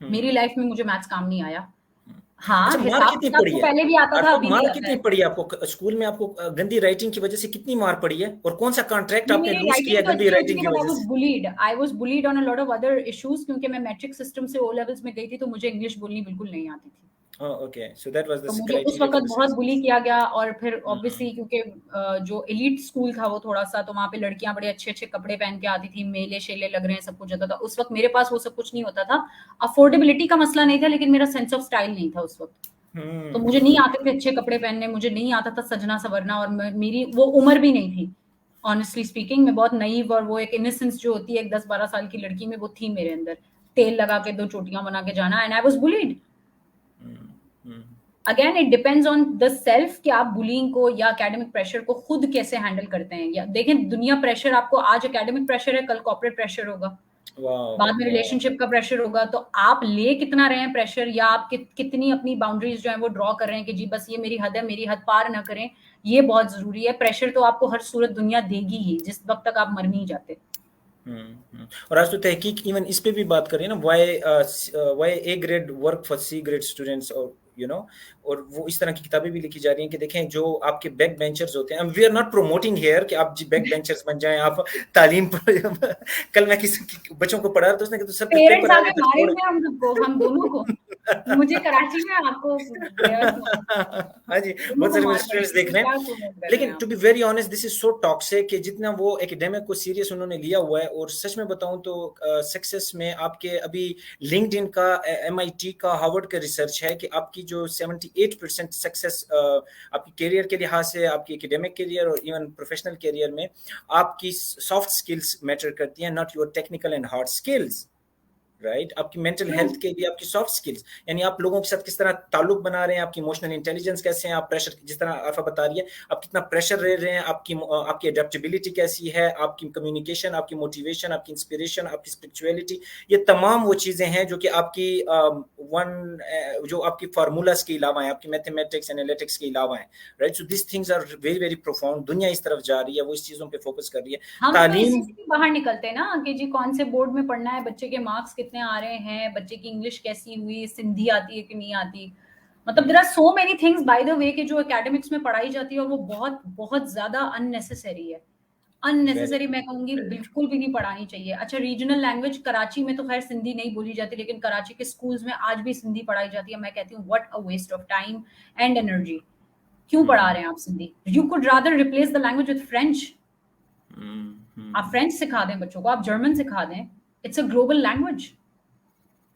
मेरी लाइफ में मुझे मैथ्स काम नहीं आया। हाँ, अच्छा, मार हिसाब कितनी किताब पड़ी तो है? पहले भी आता था, आपको अभी भी मार आता कितनी है। पड़ी है? आपको स्कूल में आपको गंदी राइटिंग की वजह से कितनी मार पड़ी है? और कौन सा कॉन्ट्रैक्ट नहीं, आपने मेरी लूज़ किया राइटिंग है तो गंदी अच्छी होती राइटिंग थी, की बट वजह से? I was bullied on a lot of other issues, क्योंकि मैं मैट्रिक सिस्टम से ओ लेवल्स में गई थी, तो मुझे इंग्लिश बोलनी बिल्कुल नहीं आती थी। ओह, ओके, सो दैट वाज़ तो द मुझे उस क्राइटेरिया वक़्त फॉर द बहुत बुली सक्सेस। किया गया, और फिर हुँ, ऑब्वियसली क्योंकि जो एलीट स्कूल था वो थोड़ा-सा, तो वहाँ पे लड़कियाँ बड़े अच्छे-अच्छे कपड़े पहन के आती थी, मेले-शेले लग रहे हैं, सब कुछ होता था। उस वक़्त मेरे पास वो सब कुछ नहीं होता था। अफोर्डेबिलिटी का मसला नहीं था, लेकिन मेरा सेंस ऑफ स्टाइल नहीं था उस वक़्त। तो मुझे नहीं आते थे अच्छे कपड़े पहनने, मुझे नहीं आता था सजना-संवरना, और मेरी वो उम्र भी नहीं थी। ऑनेस्टली स्पीकिंग, मैं बहुत नाइव, और वो एक इनोसेंस जो होती है एक 10-12 साल की लड़की में, वो थी मेरे अंदर। तेल लगा के 2 चोटियाँ बना के जाना, and I was bullied. Hmm, hmm, again it depends on the self कि आप बुलिंग को या एकेडमिक प्रेशर को खुद कैसे हैंडल करते हैं। या देखें, दुनिया प्रेशर, आपको आज एकेडमिक प्रेशर है, कल कॉर्पोरेट प्रेशर होगा, वाओ, बाद में वाओ! रिलेशनशिप का प्रेशर होगा। तो आप ले कितना रहे हैं प्रेशर, या आप कितनी अपनी बाउंड्रीज जो है वो ड्रॉ कर रहे हैं कि जी बस ये मेरी हद है, मेरी हद पार ना करें, ये बहुत जरूरी है। प्रेशर तो आपको हर सूरत दुनिया देगी ही, जिस वक्त तक आप मर नहीं जाते। हुँ, हुँ। और आज तो तहकीक इवन इस पे भी बात कर रही है ना, why A grade work for C grade students, और और वो इस तरह की किताबें भी लिखी जा रही हैं कि देखें जो आपके बैक बेंचर्स होते हैं, we are not promoting here कि आप जी बैक बेंचर्स बन जाएं, आप तालीम पर कल मैं किसी बच्चों को पढ़ा रहा था, उसने कहा तो सर फिर पेरेंट्स पेपर आ आके गए तो छोड़। मारेंगे हम सबको, हम दोनों को। मुझे कराची में, आपको गया तो हाँ जी, दोनों बहुत को सारे मेरे मार स्टूडेंट्स पड़ेगी। देख तो रहे हैं। क्या प्रोमोट कर रहे हैं लेकिन टू आप? Be very honest, this is so toxic कि जितना वो एकेडमिक को सीरियस उन्होंने लिया हुआ है, और सच में बताऊं तो सक्सेस में आपके अभी लिंक्डइन का, एमआईटी का, हार्वर्ड का रिसर्च है कि आपकी जो 78% सक्सेस आपकी करियर के लिहाज से, आपकी एकेडमिक करियर और इवन प्रोफेशनल करियर में, आपकी सॉफ्ट स्किल्स मैटर करती हैं, not your technical and hard skills. Right, आपकी मेंटल ट्रू। हेल्थ के लिए आपकी सॉफ्ट स्किल्स, यानी आप लोगों के साथ किस तरह ताल्लुक बना रहे हैं, आपकी इमोशनल इंटेलिजेंस कैसे हैं, आप प्रेशर, जिस तरह आरफा बता रही है, आप कितना प्रेशर ले रहे हैं, आपकी अडेप्टेबिलिटी कैसी है, आपकी कम्युनिकेशन, आपकी मोटिवेशन, आपकी इंस्पिरेशन, आपकी स्पिरिचुअलिटी, ये तमाम वो चीजें हैं जो कि आपकी जो आपकी फार्मूलाज के अलावा हैं, आपकी मैथमेटिक्स एनालिटिक्स के अलावा हैं। Right, so this things are very very profound. दुनिया इस तरफ जा रही है, वो इस चीजों पे फोकस कर रही है। हम तो इसी तालीम। से भी बाहर निकलते हैं ना कि जी कौन से बोर्ड में पढ़ना है, बच्चे के मार्क्स कितने आ रहे हैं, बच्चे की इंग्लिश कैसी हुई, सिंधी आती है कि नहीं आती। मतलब there are so many things by the way कि जो एकेडमिक्स में पढ़ाई जाती है, और वो बहुत बहुत ज्यादा अननेसेसरी है। वेरी अननेसेसरी मैं कहूंगी, बिल्कुल भी नहीं पढ़ानी चाहिए। अच्छा, रीजनल लैंग्वेज कराची में तो खैर सिंधी नहीं बोली जाती, लेकिन कराची के स्कूल्स में आज भी सिंधी पढ़ाई जाती है। मैं कहती हूँ what a waste of time and energy. क्यों पढ़ा रहे हैं आप Sindhi? You could rather replace the language with French. आप फ्रेंच सिखा दें बच्चों को, आप जर्मन सिखा दें। It's a global language.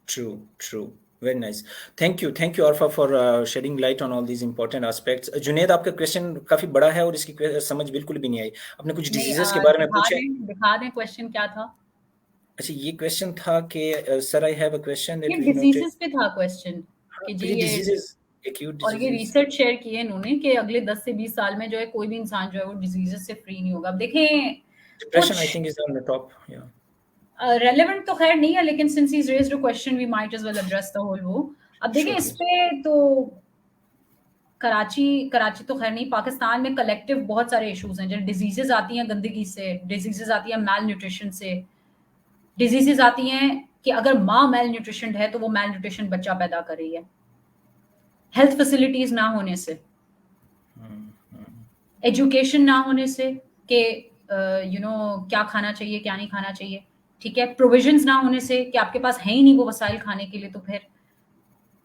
True, true. Very nice. Thank you, Arfa, for shedding light on all these important aspects. Junaid, आपका क्वेश्चन काफी बड़ा है और इसकी समझ बिल्कुल भी नहीं आई। आपने कुछ नहीं, डिजीजेस के बारे में पूछा है। दिखा दें क्वेश्चन क्या था। अच्छा, ये क्वेश्चन था कि sir, I have a question ये दैट वी नोटेड। डिजीजेस पे था क्वेश्चन हाँ, कि जी प्री ये, डिजीजेस, एक्यूट और ये डिजीजेस। रिसर्च शेयर किए इन्होंने कि अगले 10 से 20 साल में जो है कोई भी इंसान जो है वो डिजीजेस से फ्री नहीं होगा। अब देखें, डिप्रेशन आई कुछ think is on the top, या। रेलेवेंट तो खैर नहीं है, लेकिन since he raised a question we might as well address the whole वो। अब देखें, श्योर, इस यस। पे तो कराची कराची तो खैर नहीं, पाकिस्तान में कलेक्टिव बहुत सारे इश्यूज हैं। जैसे डिजीजेस आती हैं गंदगी से, डिजीजेस आती हैं मैल न्यूट्रिशन से, डिजीजेस आती हैं कि अगर माँ मेल न्यूट्रिशन है तो वो मेल न्यूट्रिशन बच्चा पैदा कर रही है, हेल्थ फैसिलिटीज ना होने से, एजुकेशन ना होने से कि क्या खाना चाहिए क्या नहीं खाना चाहिए, ठीक है, प्रोविजंस ना होने से कि आपके पास है ही नहीं वो वसाइल खाने के लिए। तो फिर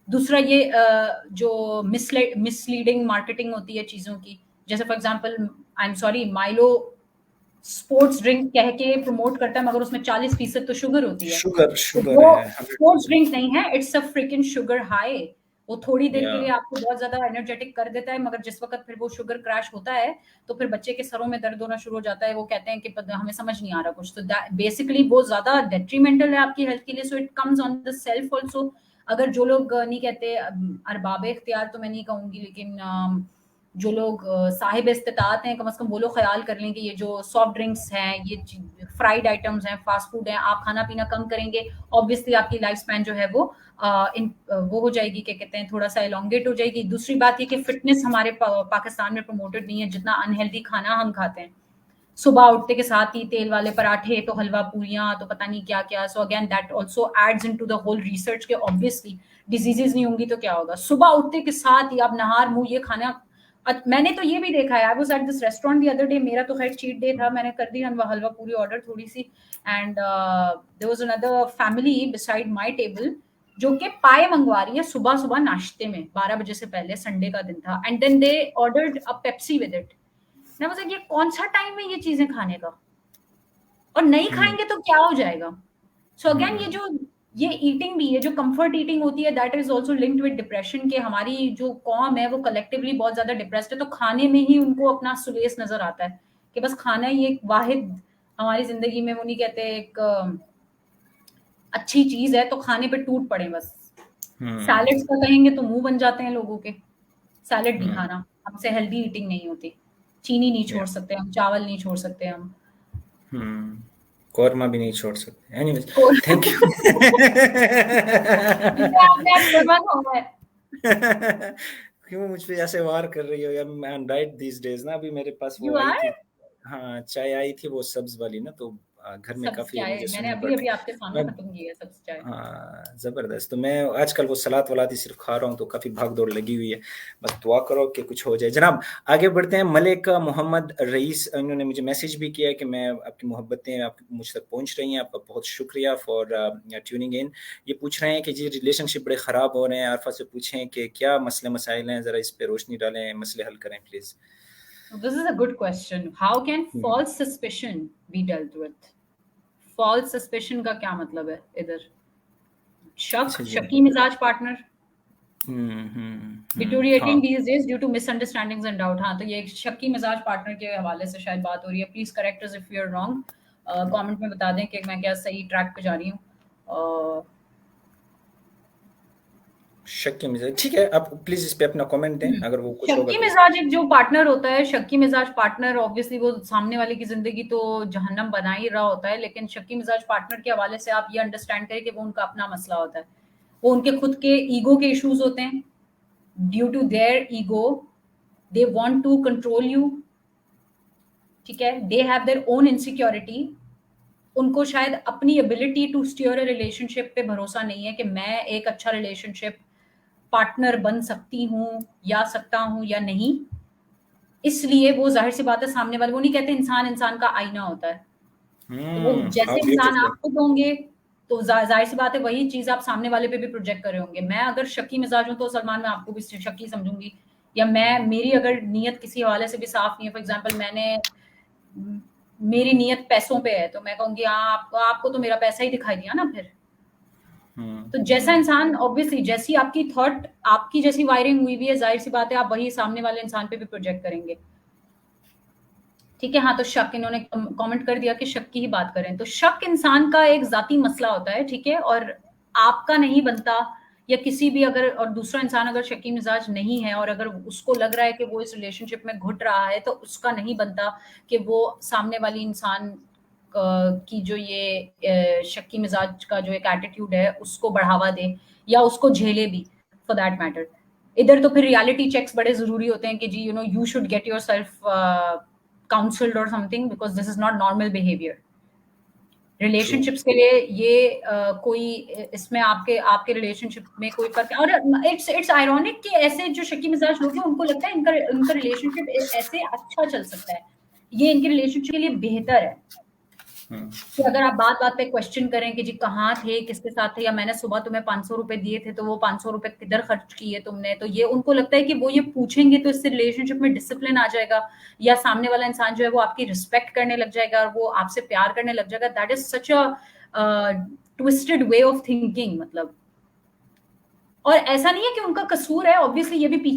दूसरा ये जो मिसलीडिंग मार्केटिंग होती है चीज़ों की, जैसे for example I am sorry, Milo sports drink कह के प्रमोट करता है, मगर उसमें 40% तो शुगर होती है। शुगर, तो शुगर वो है स्पोर्ट्स 100%। ड्रिंक नहीं है, it's a fricking sugar high. वो थोड़ी देर या। के लिए आपको बहुत ज्यादा एनर्जेटिक कर देता है, मगर जिस वक्त फिर वो शुगर क्रैश होता है तो फिर बच्चे के सरों में दर्द होना शुरू हो जाता है। वो कहते हैं कि हमें समझ नहीं आ रहा कुछ। तो बेसिकली वो ज्यादा डेट्रीमेंटल है आपकी हेल्थ के लिए। So it comes on the self also. अगर जो लोग नहीं कहते अरबाब इख्तियार तो मैं नहीं कहूंगी, लेकिन जो लोग साहिब इस्तिताअत हैं, कम से कम वो लोग ख्याल कर लें कि ये जो सॉफ्ट ड्रिंक्स हैं, ये फ्राइड आइटम्स हैं, फास्ट फूड हैं, आप खाना पीना कम करेंगे, ऑब्वियसली आपकी लाइफ स्पैन जो है वो वो हो जाएगी, क्या कहते हैं, थोड़ा सा एलोंगेट हो जाएगी। दूसरी बात ये कि फिटनेस हमारे पाकिस्तान में प्रमोटेड नहीं है जितना अनहेल्दी खाना हम खाते हैं। सुबह उठते के साथ ही तेल वाले पराठे, तो हलवा पूरियाँ, तो पता नहीं क्या-क्या। So again that also adds into the whole research के ऑब्वियसली डिसीजेज़ नहीं होंगी तो क्या होगा? सुबह उठते के साथ ही आप नहार-मुँह ये खाना। मैंने तो ये भी देखा है, I was at this restaurant the other day, मेरा तो खैर चीट डे था, मैंने कर दी हलवा हलवा पूरी ऑर्डर थोड़ी-सी, and there was another family beside my table जो कि पाए मंगवा रही है सुबह-सुबह नाश्ते में 12 बजे से पहले, संडे का दिन था, and then they ordered a Pepsi with it. मैं वाज़ लाइक ये कौन-सा टाइम है ये चीज़ें खाने का? और नहीं हम्म, खाएँगे तो क्या हो जाएगा? सो अगेन हम्म, ये ईटिंग भी, ये जो कंफर्ट ईटिंग होती है, that is also linked with depression, के हमारी जो कौम है वो कलेक्टिवली बहुत ज़्यादा डिप्रेस्ड है, तो खाने में ही उनको अपना सुलेस नज़र आता है कि बस खाना ही एक वाहिद हमारी ज़िंदगी में, वो नहीं कहते एक अच्छी चीज़ है तो खाने पे टूट पड़े बस। हम्म, सैलेड्स का कहेंगे तो मुँह बन जाते हैं लोगों के, सैलेड नहीं हम्म, खाना, हमसे हेल्दी ईटिंग नहीं होती। चीनी नहीं या, छोड़ सकते हम, चावल नहीं छोड़ सकते हम। हम्म, कौरमा भी नहीं छोड़ सकते। एनीवेज, को थैंक यू। इसे आपने आज कोई बात हुआ है। क्यों मुझ पे ऐसे वार कर रही हो यार? मैं ऑन डाइट दीज डेज ना। अभी मेरे पास वो यू आई आर? थी, हाँ चाय आई थी वो सब्ज वाली ना, तो घर में सब्ज़ काफी चाय मुझे मैंने सुननी पड़ अभी-अभी रही। आपके सामने मैं, खत्म की है सब्ज़ चाय। हाँ जबरदस्त। तो मैं आजकल वो सलाद वलाद ही सिर्फ खा रहा हूँ, तो काफी भाग दौड़ लगी हुई है। बस दुआ करो कि कुछ हो जाए। जनाब आगे बढ़ते हैं। मलिक मोहम्मद रईस, इन्होंने मुझे मैसेज भी किया है कि मैं आपकी मोहब्बतें आप मुझ तक पहुंच रही हैं, आपका बहुत शुक्रिया फॉर ट्यूनिंग इन। ये पूछ रहे हैं कि जी रिलेशनशिप बड़े ख़राब हो रहे हैं, आरफा से पूछें कि क्या मसले मसाइल हैं, ज़रा इस पे रोशनी डालें, मसले हल करें please. This is a good question. How can false suspicion be dealt with? False suspicion का क्या मतलब है इधर? शक, अच्छा जी। शकी मिजाज पार्टनर, हाँ। Deteriorating these days due to misunderstandings and doubt. हाँ, तो ये एक शक्की मिजाज पार्टनर के हवाले से शायद बात हो रही है। Please correct us if you are wrong. Comment में बता दें कि मैं क्या सही ट्रैक पे जा रही हूँ। शक के मिजाज, ठीक है, आप प्लीज़ इस पे अपना कमेंट दें, अगर वो कुछ होगा शक्की तो इस पे। मिजाज एक जो पार्टनर होता है, शक्की मिजाज पार्टनर ऑब्वियसली वो सामने वाले की जिंदगी तो जहन्नम बना ही रहा होता है, लेकिन शक्की मिजाज पार्टनर के हवाले से आप ये अंडरस्टैंड करें कि वो उनका अपना मसला होता है। वो उनके खुद के ईगो के इश्यूज होते हैं। Due to their ego they want to control you. ठीक है, they have their own insecurity. उनको शायद अपनी ability to steer a relationship पे भरोसा नहीं है कि मैं एक अच्छा रिलेशनशिप पार्टनर बन सकती हूँ या सकता हूँ या नहीं। इसलिए वो जाहिर सी बात है, सामने वाले, वो नहीं कहते इंसान इंसान का आईना होता है, तो वो हाउ जैसे इंसान ब्यूटीफुल। आप खुद होंगे तो जाहिर सी बात है वही चीज आप सामने वाले पे भी प्रोजेक्ट कर रहे होंगे। मैं अगर शकी मिजाज हूं तो सलमान मैं आपको भी शकी समझूंगी, या मैं, मेरी अगर नीयत किसी हवाले से भी साफ नहीं है, फॉर एग्जाम्पल मैंने मेरी नीयत पैसों पे है तो मैं कहूंगी हाँ आपको आपको तो मेरा पैसा ही दिखाई दिया ना फिर। तो जैसा हम्म, इंसान ऑब्वियसली, जैसी आपकी थॉट, आपकी जैसी वायरिंग हुई भी है, जाहिर सी बात है आप वही सामने वाले इंसान पे भी प्रोजेक्ट करेंगे। ठीक है, हाँ, तो शक, इन्होंने कमेंट कर दिया कि शक की ही बात करें, तो शक इंसान का एक जाती मसला होता है, ठीक है, और आपका नहीं बनता, या किसी भी अगर, और दूसरा इंसान अगर शकी मिजाज नहीं है और अगर उसको लग रहा है कि वो इस रिलेशनशिप में घुट रहा है, तो उसका नहीं बनता कि वो सामने वाली इंसान की जो ये शक्की मिजाज का जो एक एटीट्यूड है उसको बढ़ावा दे या उसको झेले भी, फॉर दैट मैटर। इधर तो फिर रियलिटी चेक्स बड़े जरूरी होते हैं कि जी you should get yourself counselled और something, because this is not normal behaviour. True. Relationships के लिए ये कोई इसमें आपके आपके रिलेशनशिप में कोई फर्क है, और इट्स आयरॉनिक कि ऐसे जो शकी मिजाज लोग हैं उनको लगता है इनका उनका रिलेशनशिप ऐसे अच्छा चल सकता है, ये इनके रिलेशनशिप के लिए बेहतर है। कि अगर आप बात बात पे क्वेश्चन करें कि जी कहाँ थे, किसके साथ थे, या मैंने सुबह तुम्हें 500 रुपए दिए थे तो वो 500 रुपए किधर खर्च किए तुमने, तो ये उनको लगता है कि वो ये पूछेंगे तो इससे रिलेशनशिप में डिसिप्लिन आ जाएगा, या सामने वाला इंसान जो है वो आपकी रिस्पेक्ट करने लग जाएगा और वो आपसे प्यार करने लग जाएगा। That is such a twisted way of thinking, मतलब। और ऐसा नहीं है कि उनका कसूर है, ऑब्वियसली ये भी पीछे